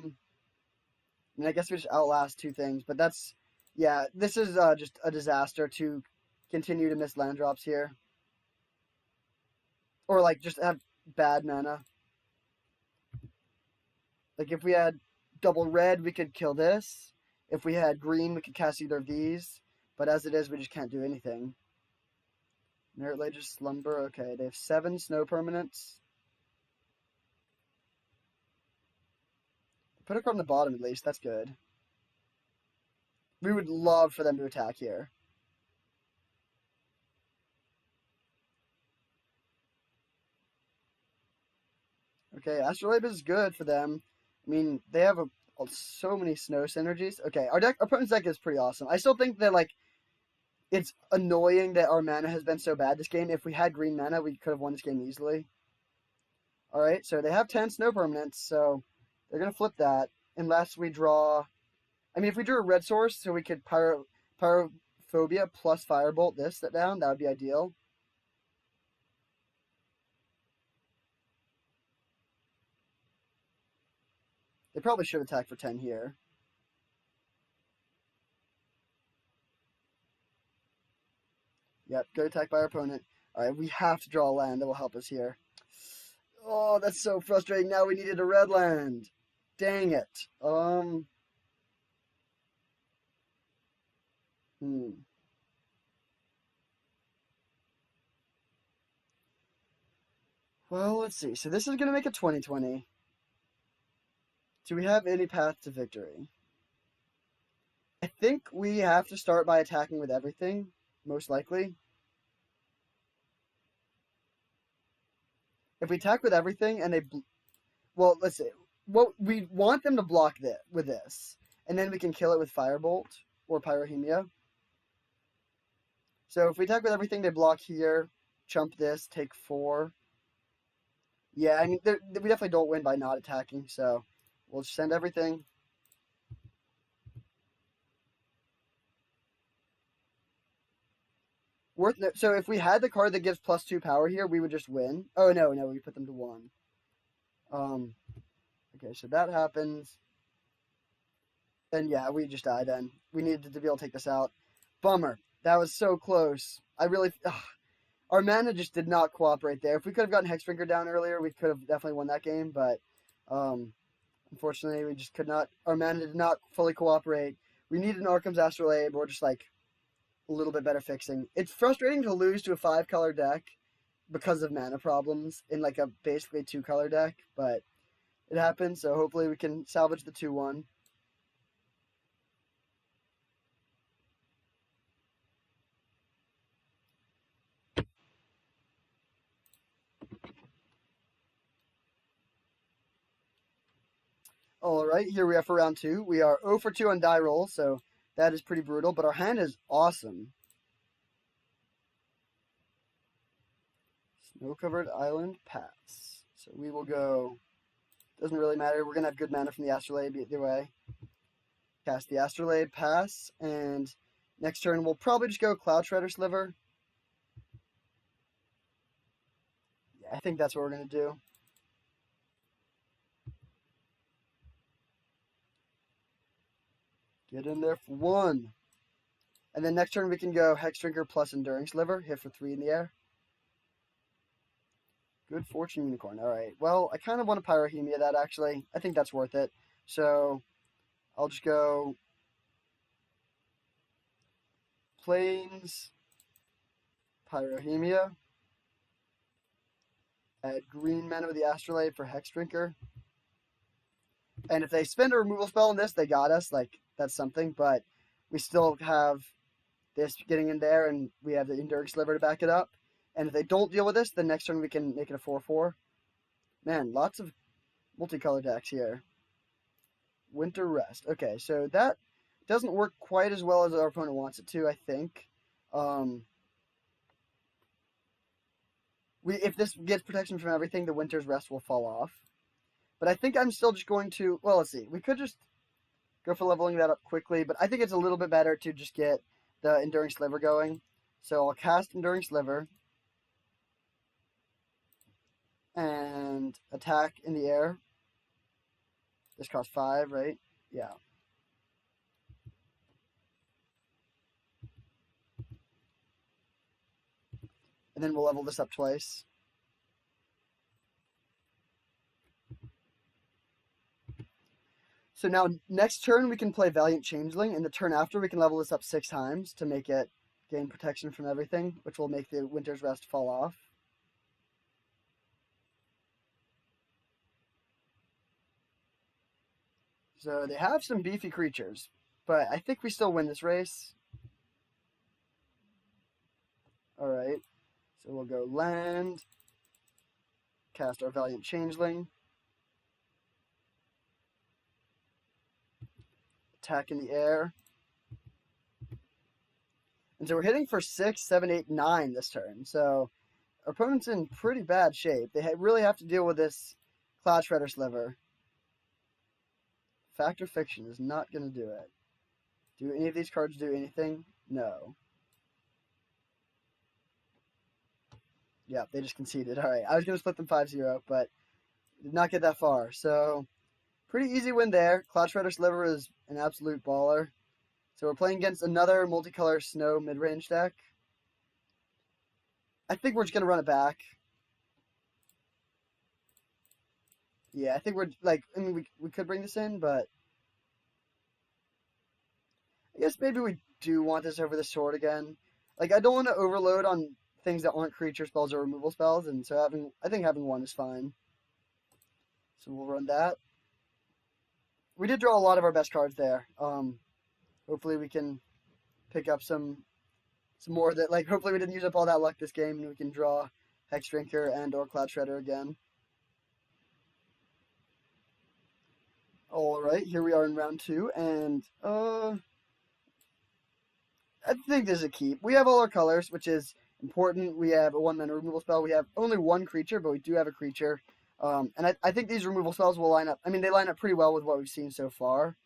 mean, I guess we just outlast two things, but that's, yeah, this is just a disaster to continue to miss land drops here. Or, like, just have bad mana. Like, if we had double red, we could kill this. If we had green, we could cast either of these. But as it is, we just can't do anything. Merit Lage's Slumber, okay, they have 7 snow permanents. Put a card on the bottom at least, that's good. We would love for them to attack here. Okay, Astrolabe is good for them. I mean, they have so many snow synergies. Okay, our opponent's deck is pretty awesome. I still think that, like, it's annoying that our mana has been so bad this game. If we had green mana, we could have won this game easily. Alright, so they have 10 snow permanents, so they're going to flip that unless we draw... I mean, if we drew a red source so we could Pyrophobia plus Firebolt this down, that would be ideal. They probably should attack for 10 here. Yep, good attack by our opponent. Alright, we have to draw a land that will help us here. Oh, that's so frustrating. Now we needed a red land. Dang it. Well, let's see. So this is going to make a 20/20. Do we have any path to victory? I think we have to start by attacking with everything, most likely. If we attack with everything and they... Well, let's see. Well, we want them to block with this. And then we can kill it with Firebolt or Pyrohemia. So if we attack with everything, they block here, chump this, take 4. Yeah, I mean, we definitely don't win by not attacking, so we'll send everything. So if we had the card that gives +2 power here, we would just win. Oh, no, we put them to 1. Okay, so that happens. And yeah, we just die then. We needed to be able to take this out. Bummer. That was so close. Our mana just did not cooperate there. If we could have gotten Hexdrinker down earlier, we could have definitely won that game, but unfortunately we just could not. Our mana did not fully cooperate. We needed an Arcum's Astrolabe or just like a little bit better fixing. It's frustrating to lose to a 5-color deck because of mana problems in like a basically 2-color deck, but it happens, so hopefully we can salvage the 2-1. All right, here we are for round 2. We are 0 for 2 on die roll, so that is pretty brutal, but our hand is awesome. Snow-covered island pass. So we will go, doesn't really matter, we're going to have good mana from the Astrolabe either way. Cast the Astrolabe, pass, and next turn we'll probably just go Cloud Shredder Sliver. Yeah, I think that's what we're going to do. Get in there for 1. And then next turn we can go Hexdrinker plus Enduring Sliver, hit for 3 in the air. Good Fortune Unicorn. All right. Well, I kind of want to Pyrohemia that, actually. I think that's worth it. So I'll just go Plains, Pyrohemia. Add green mana with the Astrolabe for Hexdrinker. And if they spend a removal spell on this, they got us. Like, that's something. But we still have this getting in there, and we have the Enduring Sliver to back it up. And if they don't deal with this, then next turn we can make it a 4/4. Man, lots of multicolor decks here. Winter Rest. Okay, so that doesn't work quite as well as our opponent wants it to, I think. If this gets protection from everything, the Winter's Rest will fall off. But I think I'm still just going to... Well, let's see. We could just go for leveling that up quickly, but I think it's a little bit better to just get the Enduring Sliver going. So I'll cast Enduring Sliver. And attack in the air. This costs 5, right? Yeah. And then we'll level this up twice. So now next turn we can play Valiant Changeling, and the turn after we can level this up 6 times to make it gain protection from everything, which will make the Winter's Rest fall off. So they have some beefy creatures, but I think we still win this race. Alright, so we'll go land, cast our Valiant Changeling, attack in the air. And so we're hitting for 6, 7, 8, 9 this turn. So our opponent's in pretty bad shape. They really have to deal with this Cloud Shredder Sliver. Fact or Fiction is not going to do it. Do any of these cards do anything? No. Yeah, they just conceded. Alright, I was going to split them 5-0, but did not get that far. So, pretty easy win there. Cloud Shredder Sliver is an absolute baller. So we're playing against another multicolor snow mid-range deck. I think we're just going to run it back. Yeah, I think we're, like, I mean, we could bring this in, but I guess maybe we do want this over the sword again. Like, I don't want to overload on things that aren't creature spells or removal spells, and so I think having one is fine. So we'll run that. We did draw a lot of our best cards there. Hopefully we can pick up some more that, like, hopefully we didn't use up all that luck this game, and we can draw Hexdrinker and or Cloud Shredder again. Alright, here we are in round 2, and I think this is a keep. We have all our colors, which is important. We have a 1-mana removal spell. We have only one creature, but we do have a creature. And I think these removal spells will line up. I mean, they line up pretty well with what we've seen so far.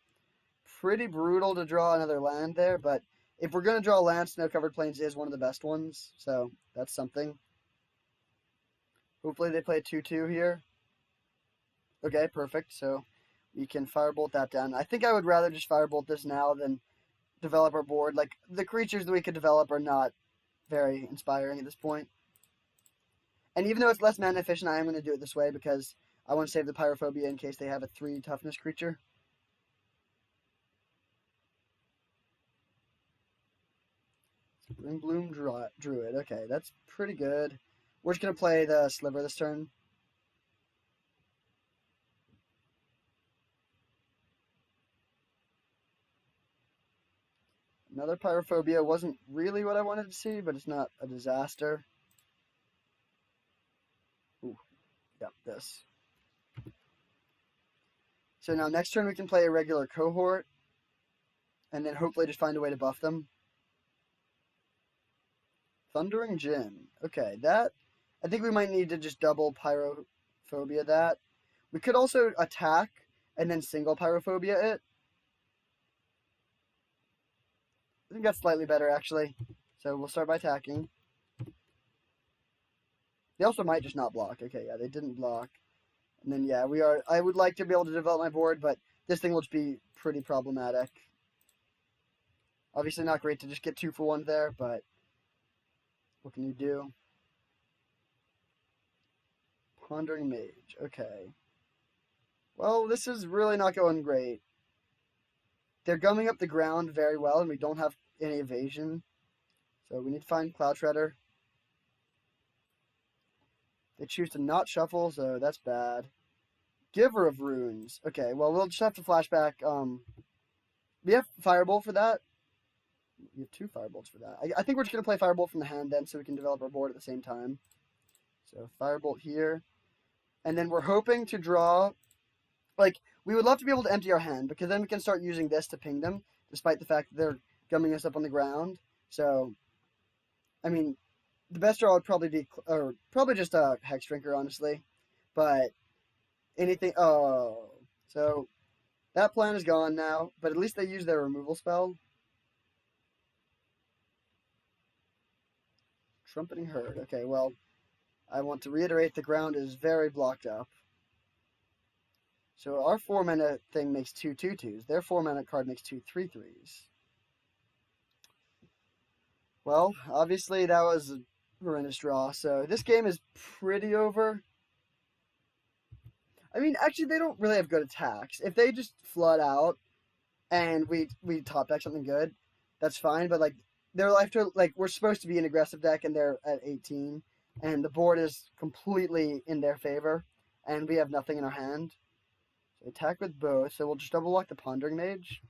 Pretty brutal to draw another land there, but if we're going to draw land, Snow-Covered Plains is one of the best ones, so that's something. Hopefully they play a 2-2 here. Okay, perfect. So we can Firebolt that down. I think I would rather just Firebolt this now than develop our board. Like, the creatures that we could develop are not very inspiring at this point. And even though it's less mana efficient, I am going to do it this way because I want to save the Pyrophobia in case they have a 3 toughness creature. Ringbloom Druid. Okay, that's pretty good. We're just going to play the Sliver this turn. Another Pyrophobia wasn't really what I wanted to see, but it's not a disaster. Ooh, got this. So now next turn we can play a regular Cohort, and then hopefully just find a way to buff them. Thundering Djinn. Okay, that, I think we might need to just double Pyrophobia that. We could also attack and then single Pyrophobia it. I think that's slightly better, actually. So we'll start by attacking. They also might just not block. Okay, yeah, they didn't block. And then, yeah, I would like to be able to develop my board, but this thing will just be pretty problematic. Obviously not great to just get 2 for 1 there, but what can you do? Pondering Mage. Okay. Well, this is really not going great. They're gumming up the ground very well, and we don't have any evasion. So we need to find Cloud Shredder. They choose to not shuffle, so that's bad. Giver of Runes. Okay, well, we'll just have to flashback. We have Firebolt for that. We have 2 Firebolts for that. I think we're just going to play Firebolt from the hand then so we can develop our board at the same time. So Firebolt here. And then we're hoping to draw... Like, we would love to be able to empty our hand, because then we can start using this to ping them, despite the fact that they're gumming us up on the ground. So, I mean, the best draw would probably be... Or probably just a Hexdrinker, honestly. But anything... Oh. So, that plan is gone now, but at least they use their removal spell. Trumpeting Herd. Okay, well, I want to reiterate the ground is very blocked up. So our 4-mana thing makes 2/2/2s. Their 4-mana card makes 2/3/3s. Well, obviously that was a horrendous draw. So this game is pretty over. I mean, actually, they don't really have good attacks. If they just flood out and we top deck something good, that's fine. But like their life to like we're supposed to be an aggressive deck, and they're at 18, and the board is completely in their favor, and we have nothing in our hand. So attack with both. So we'll just double block the Pondering Mage.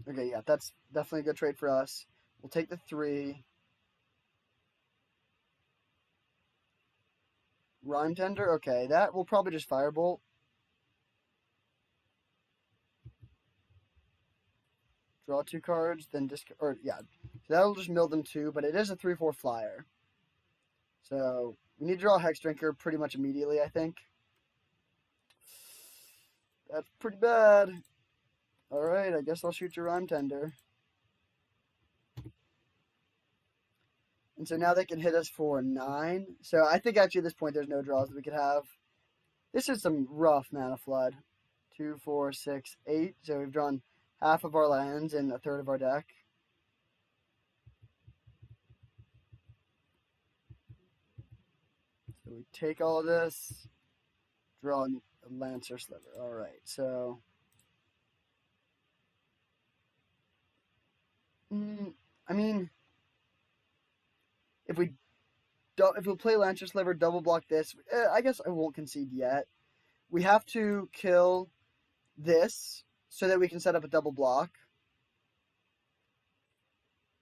Okay, yeah, that's definitely a good trade for us. We'll take the 3. Rhyme Tender, okay, that will probably just Firebolt. Draw 2 cards, then discard, or yeah, so that'll just mill them 2, but it is a 3/4 flyer. So we need to draw a Hex Drinker pretty much immediately, I think. That's pretty bad. Alright, I guess I'll shoot your Rhyme Tender. And so now they can hit us for 9. So I think actually at this point there's no draws that we could have. This is some rough mana flood. 2, 4, 6, 8. So we've drawn half of our lands and a third of our deck. So we take all of this, draw a Lancer Sliver. Alright, so I mean, if we play Lancer Sliver, double block this, I guess I won't concede yet. We have to kill this so that we can set up a double block.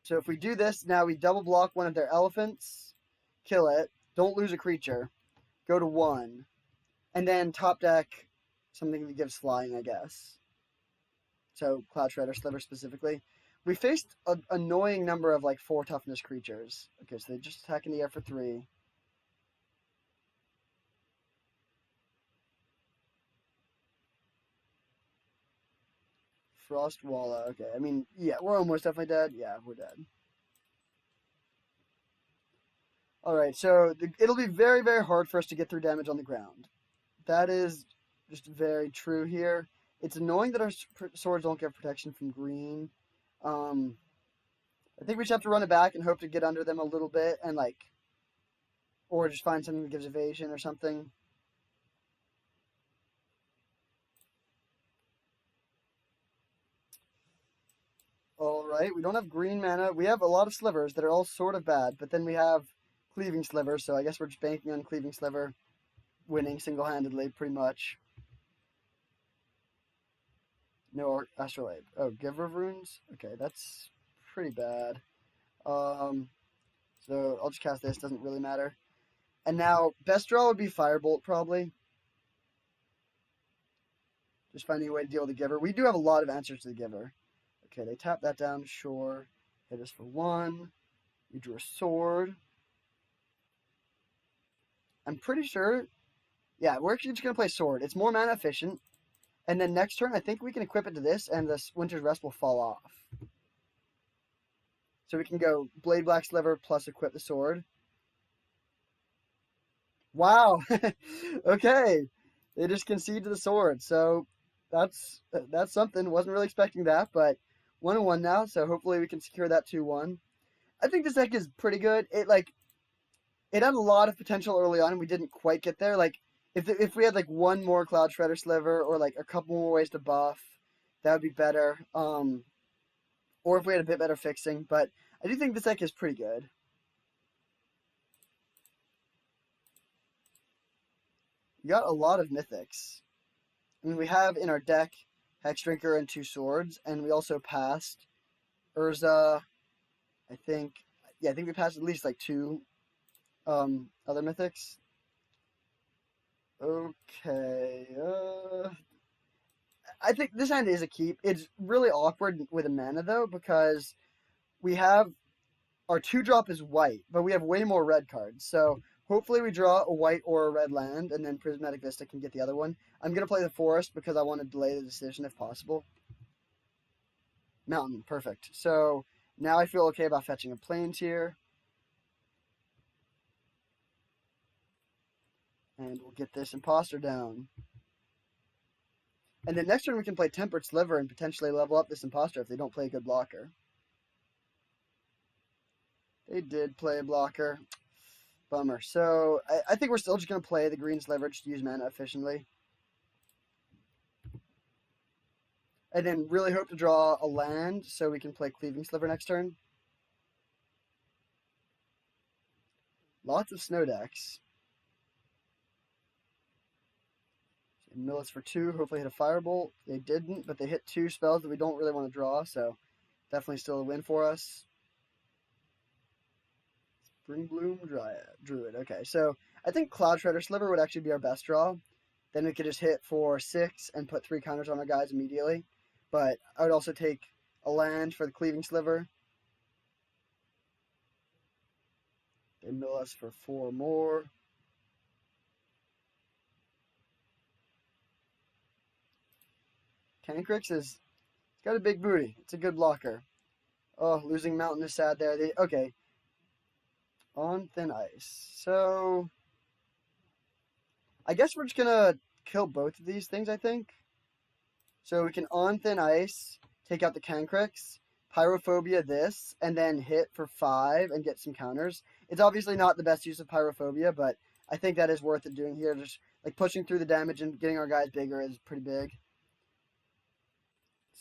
So if we do this, now we double block one of their elephants, kill it, don't lose a creature, go to 1, and then top deck something that gives flying, I guess. So Cloud Shredder Sliver specifically. We faced an annoying number of like 4 toughness creatures. Okay, so they just attack in the air for 3. Frostwalla. Okay, I mean, yeah, we're almost definitely dead. Yeah, we're dead. Alright, so it'll be very, very hard for us to get through damage on the ground. That is just very true here. It's annoying that our swords don't get protection from green. I think we just have to run it back and hope to get under them a little bit and like, or just find something that gives evasion or something. Alright, we don't have green mana. We have a lot of slivers that are all sort of bad, but then we have Cleaving Sliver, so I guess we're just banking on Cleaving Sliver winning single-handedly, pretty much. No Astrolabe. Oh, Giver of Runes? Okay, that's pretty bad. So I'll just cast this, doesn't really matter. And now, best draw would be Firebolt, probably. Just finding a way to deal with the Giver. We do have a lot of answers to the Giver. Okay, they tap that down, sure. Hit us for 1. We drew a sword. I'm pretty sure, yeah, we're actually just going to play sword. It's more mana efficient. And then next turn, I think we can equip it to this, and this Winter's Rest will fall off. So we can go Blade Black Sliver plus equip the sword. Wow. Okay. They just concede to the sword. So that's something. Wasn't really expecting that, but 1-1 now. So hopefully we can secure that 2-1. I think this deck is pretty good. It had a lot of potential early on, and we didn't quite get there. Like if we had like one more Cloud Shredder Sliver or like a couple more ways to buff, that would be better. Or if we had a bit better fixing, but I do think this deck is pretty good. We got a lot of mythics. I mean, we have in our deck Hex Drinker and 2 swords, and we also passed Urza. I think we passed at least like 2 other mythics. Okay. I think this hand is a keep. It's really awkward with a mana though, because we have our 2-drop is white, but we have way more red cards. So hopefully we draw a white or a red land, and then Prismatic Vista can get the other one. I'm going to play the forest because I want to delay the decision if possible. Mountain, perfect. So now I feel okay about fetching a Plains here. And we'll get this imposter down. And then next turn we can play Tempered Sliver and potentially level up this imposter if they don't play a good blocker. They did play a blocker. Bummer. So I think we're still just going to play the green sliver just to use mana efficiently. And then really hope to draw a land so we can play Cleaving Sliver next turn. Lots of snow decks. Millis for 2, hopefully hit a Firebolt. They didn't, but they hit 2 spells that we don't really want to draw, so definitely still a win for us. Springbloom Druid. Okay, so I think Cloud Shredder Sliver would actually be our best draw. Then we could just hit for 6 and put 3 counters on our guys immediately. But I would also take a land for the Cleaving Sliver. They mill us for 4 more. Cancrix it's got a big booty. It's a good blocker. Oh, losing Mountain is sad there. Okay. On Thin Ice. So, I guess we're just going to kill both of these things, I think. So we can On Thin Ice, take out the Cancrix, Pyrophobia this, and then hit for 5 and get some counters. It's obviously not the best use of Pyrophobia, but I think that is worth it doing here. Just like pushing through the damage and getting our guys bigger is pretty big.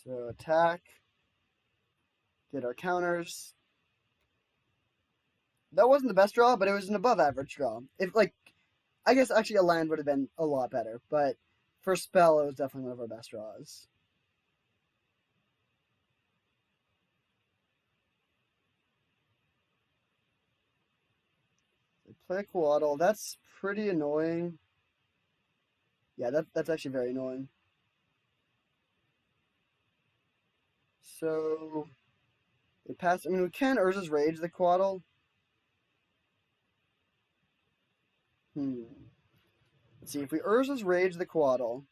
So attack, get our counters. That wasn't the best draw, but it was an above average draw. If I guess actually a land would have been a lot better, but for spell, it was definitely one of our best draws. They play Coatl. That's pretty annoying. Yeah, that's actually very annoying. So they pass. I mean, we can Urza's Rage the Coatl. Let's see, if we Urza's Rage the Coatl,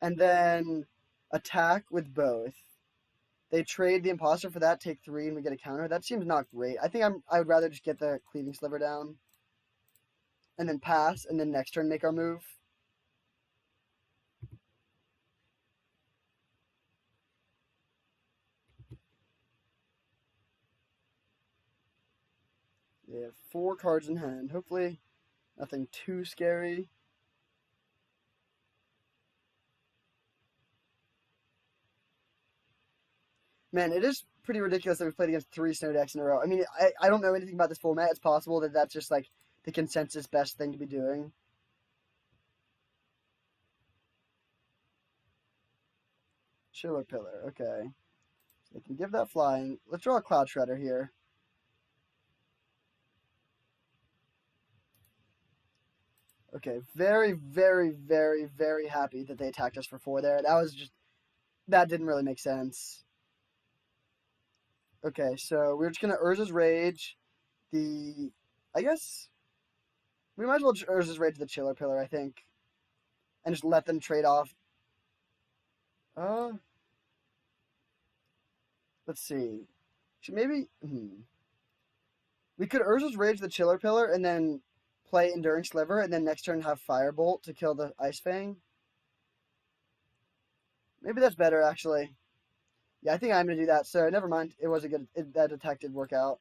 and then attack with both, they trade the Imposter for that, take 3, and we get a counter. That seems not great. I think I would rather just get the Cleaving Sliver down, and then pass, and then next turn make our move. They have 4 cards in hand. Hopefully, nothing too scary. Man, it is pretty ridiculous that we've played against 3 snow decks in a row. I mean, I don't know anything about this format. It's possible that that's just like the consensus best thing to be doing. Chiller Pillar, okay. So they can give that flying. Let's draw a Cloud Shredder here. Okay, very, very, very, very happy that they attacked us for 4 there. That didn't really make sense. Okay, so we're just going to Urza's Rage. I guess, we might as well just Urza's Rage the Chiller Pillar, I think. And just let them trade off. Let's see. Maybe, we could Urza's Rage the Chiller Pillar and then play Enduring Sliver, and then next turn have Firebolt to kill the Ice Fang. Maybe that's better, actually. Yeah, I think I'm going to do that. So, never mind. It was a good... that attack did work out.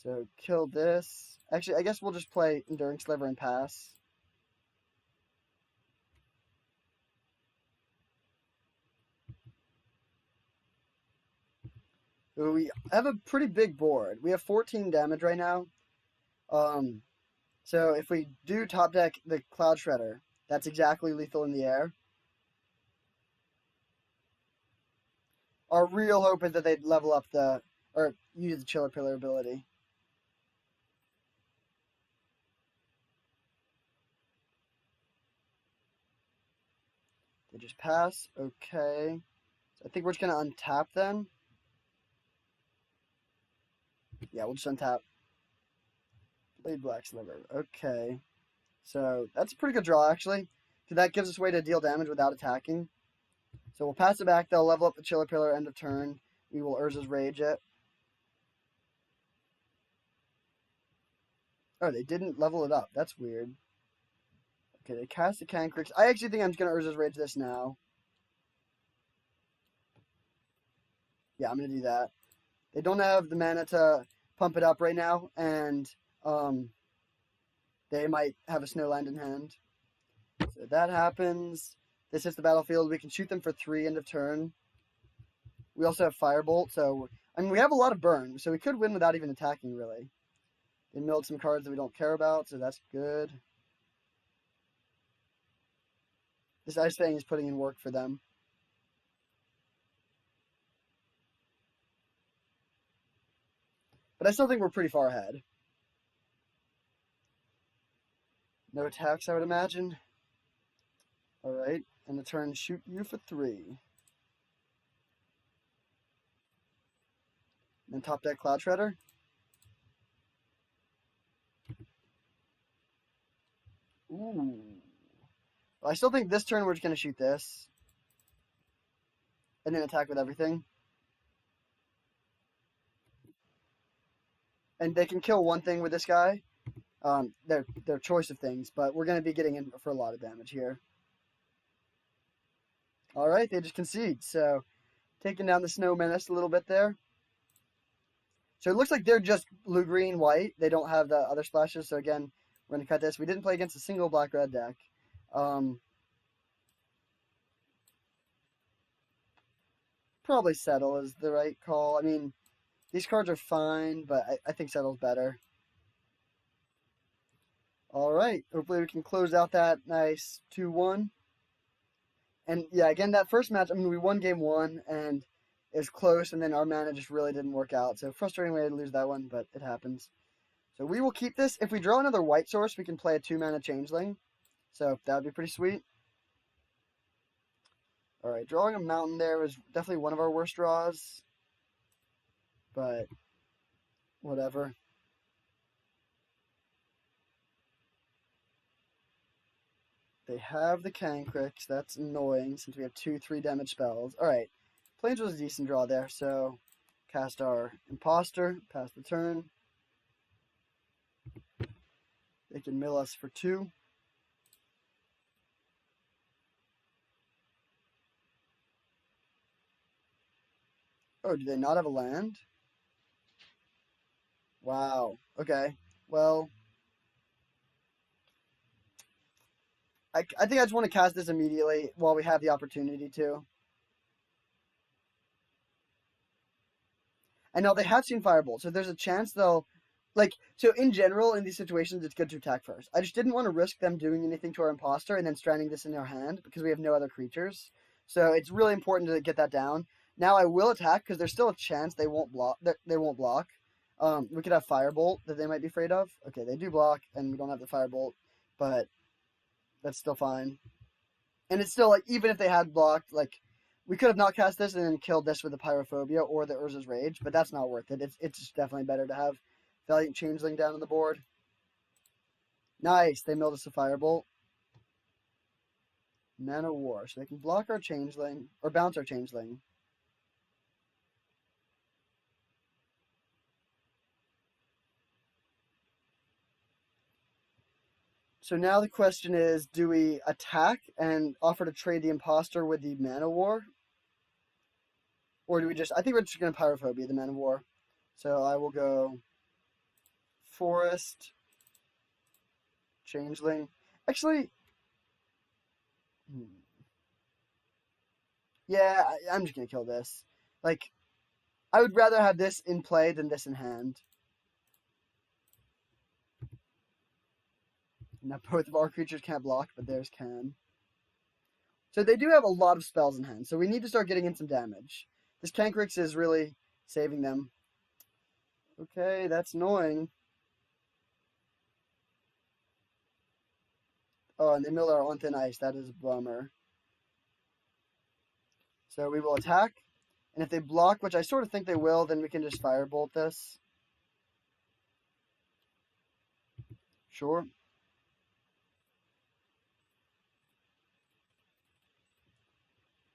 So, kill this. Actually, I guess we'll just play Enduring Sliver and pass. Ooh, we have a pretty big board. We have 14 damage right now. So if we do top deck the Cloud Shredder, that's exactly lethal in the air. Our real hope is that they'd level up or use the Chiller Pillar ability. They just pass. Okay. So I think we're just going to untap then. Yeah, we'll just untap. Blade Black Sliver. Okay. So that's a pretty good draw, actually. That gives us a way to deal damage without attacking. So we'll pass it back. They'll level up the Chiller Pillar end of turn. We will Urza's Rage it. Oh, they didn't level it up. That's weird. Okay, they cast the Cancrix. I actually think I'm just going to Urza's Rage this now. Yeah, I'm going to do that. They don't have the mana to pump it up right now, and they might have a Snowland in hand. So that happens. This hits the battlefield. We can shoot them for 3 end of turn. We also have Firebolt, so I mean we have a lot of burn, so we could win without even attacking really. They milled some cards that we don't care about, so that's good. This Ice Fang is putting in work for them. But I still think we're pretty far ahead. No attacks, I would imagine. Alright, and the turn shoot you for 3. Then top deck Cloud Shredder. Ooh. Well, I still think this turn we're just going to shoot this. And then attack with everything. And they can kill one thing with this guy. Their choice of things, but we're going to be getting in for a lot of damage here. Alright, they just concede. So, taking down the Snow Menace a little bit there. So it looks like they're just blue, green, white. They don't have the other splashes. So again, we're going to cut this. We didn't play against a single black-red deck. Probably Settle is the right call. I mean, these cards are fine, but I think Settle's better. Alright, hopefully we can close out that nice 2-1. And yeah, again, that first match, I mean, we won game 1, and it was close, and then our mana just really didn't work out. So frustrating way to lose that one, but it happens. So we will keep this. If we draw another white source, we can play a 2-mana Changeling. So that would be pretty sweet. Alright, drawing a mountain there was definitely one of our worst draws. But whatever. They have the Cancrix. That's annoying since we have 2/3 damage spells. Alright, Plains was a decent draw there, so cast our Imposter, pass the turn. They can mill us for 2. Oh, do they not have a land? Wow. Okay. Well, I think I just want to cast this immediately while we have the opportunity to. And now they have seen Firebolt, so there's a chance they'll, so in general, in these situations, it's good to attack first. I just didn't want to risk them doing anything to our Imposter and then stranding this in our hand because we have no other creatures. So it's really important to get that down. Now I will attack because there's still a chance they won't block. They won't block. We could have Firebolt that they might be afraid of. Okay, they do block, and we don't have the Firebolt, but that's still fine. And it's still, even if they had blocked, we could have not cast this and then killed this with the Pyrophobia or the Urza's Rage, but that's not worth it. It's just definitely better to have Valiant Changeling down on the board. Nice, they milled us a Firebolt. Mana War, so they can block our Changeling, or bounce our Changeling. So now the question is, do we attack and offer to trade the Imposter with the Mana War? Or do we I think we're just going to Pyrophobia the Mana War. So I will go Forest, Changeling. Actually, yeah, I'm just going to kill this. I would rather have this in play than this in hand. Now both of our creatures can't block, but theirs can. So they do have a lot of spells in hand, so we need to start getting in some damage. This Cancrix is really saving them. Okay, that's annoying. Oh, and they mill are on thin ice. That is a bummer. So we will attack. And if they block, which I sort of think they will, then we can just Firebolt this. Sure.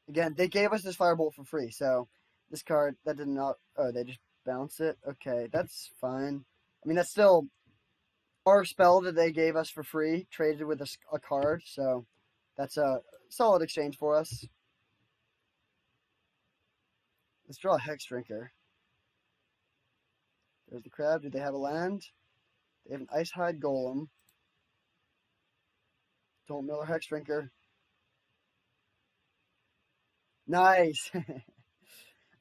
Again, they gave us this Firebolt for free, so this card, that did not... Oh, they just bounce it? Okay, that's fine. I mean, that's still our spell that they gave us for free traded with a card, so that's a solid exchange for us. Let's draw a Hex Drinker. There's the crab. Do they have a land? They have an Icehide Golem. Don't mill our Hex Drinker. Nice. All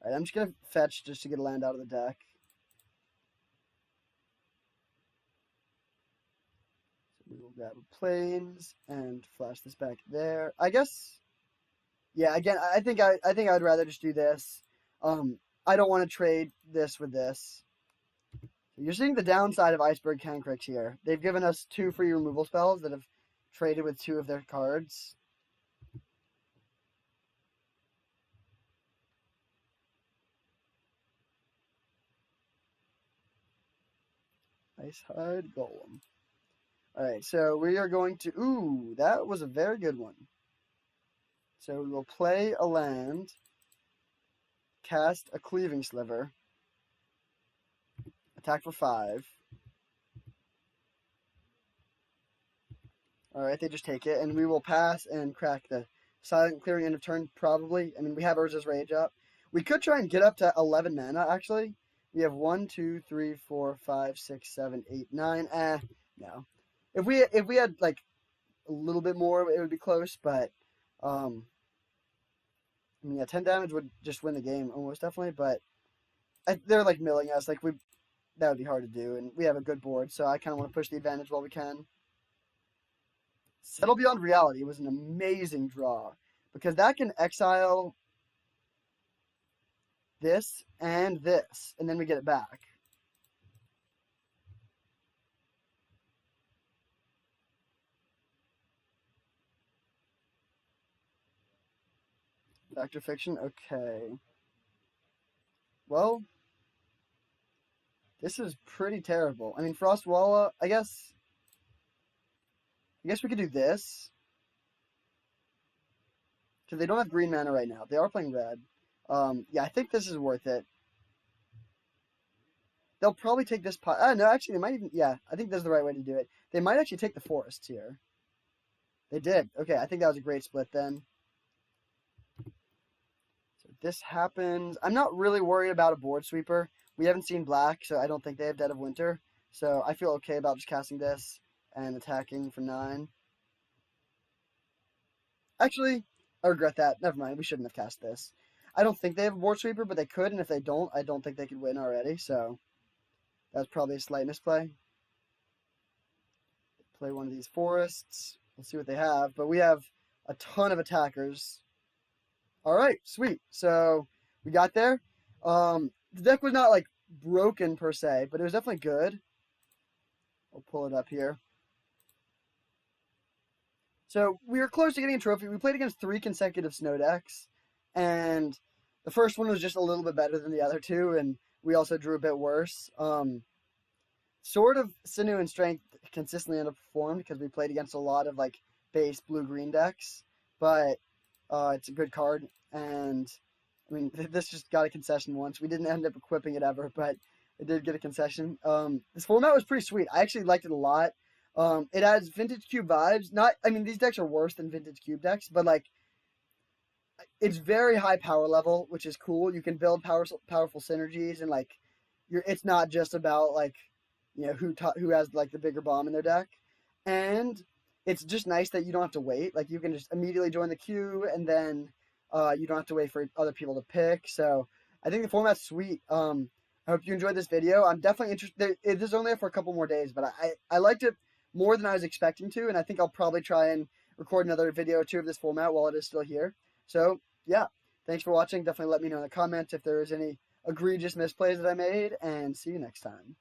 right, I'm just gonna fetch just to get a land out of the deck. So we will grab a Plains and flash this back there. I guess. Yeah. Again, I think I'd rather just do this. I don't want to trade this with this. You're seeing the downside of Iceberg Cancrix here. They've given us 2 free removal spells that have traded with 2 of their cards. Icehide Golem. Alright, so we are going to... Ooh, that was a very good one. So we will play a land, cast a Cleaving Sliver, attack for 5. Alright, they just take it, and we will pass and crack the Silent Clearing end of turn, probably. I mean, we have Urza's Rage up. We could try and get up to 11 mana, actually. We have 1, 2, 3, 4, 5, 6, 7, 8, 9. No. If we had, like, a little bit more, it would be close, but, I mean, yeah, 10 damage would just win the game, almost definitely, but they're, like, milling us. Like, that would be hard to do, and we have a good board, so I kind of want to push the advantage while we can. Settle Beyond Reality was an amazing draw, because that can exile this, and then we get it back. Fact or Fiction? Okay. Well, this is pretty terrible. I mean, Frostwalla, I guess we could do this. Because they don't have green mana right now. They are playing red. Yeah, I think this is worth it. They'll probably take this pot. No, actually, they might even... Yeah, I think this is the right way to do it. They might actually take the forests here. They did. Okay, I think that was a great split then. So this happens. I'm not really worried about a board sweeper. We haven't seen black, so I don't think they have Dead of Winter. So I feel okay about just casting this and attacking for 9. Actually, I regret that. Never mind. We shouldn't have cast this. I don't think they have a board sweeper, but they could, and if they don't, I don't think they could win already, so that's probably a slight misplay. Play one of these forests. We'll see what they have, but we have a ton of attackers. All right, sweet. So we got there. The deck was not, like, broken per se, but it was definitely good. I'll pull it up here. So we were close to getting a trophy. We played against 3 consecutive snow decks, and the first one was just a little bit better than the other 2, and we also drew a bit worse. Sort of Sinew and Strength consistently underperformed because we played against a lot of, like, base blue-green decks, but it's a good card, and I mean, this just got a concession once. We didn't end up equipping it ever, but it did get a concession. This format was pretty sweet. I actually liked it a lot. It has Vintage Cube vibes. I mean, these decks are worse than Vintage Cube decks, but, like, it's very high power level, which is cool. You can build powerful synergies, and, like, it's not just about, like, you know, who has, like, the bigger bomb in their deck. And it's just nice that you don't have to wait. Like, you can just immediately join the queue, and then you don't have to wait for other people to pick. So I think the format's sweet. I hope you enjoyed this video. I'm definitely interested. This is only for a couple more days, but I liked it more than I was expecting to, and I think I'll probably try and record another video or 2 of this format while it is still here. So, yeah, thanks for watching. Definitely let me know in the comments if there is any egregious misplays that I made, and see you next time.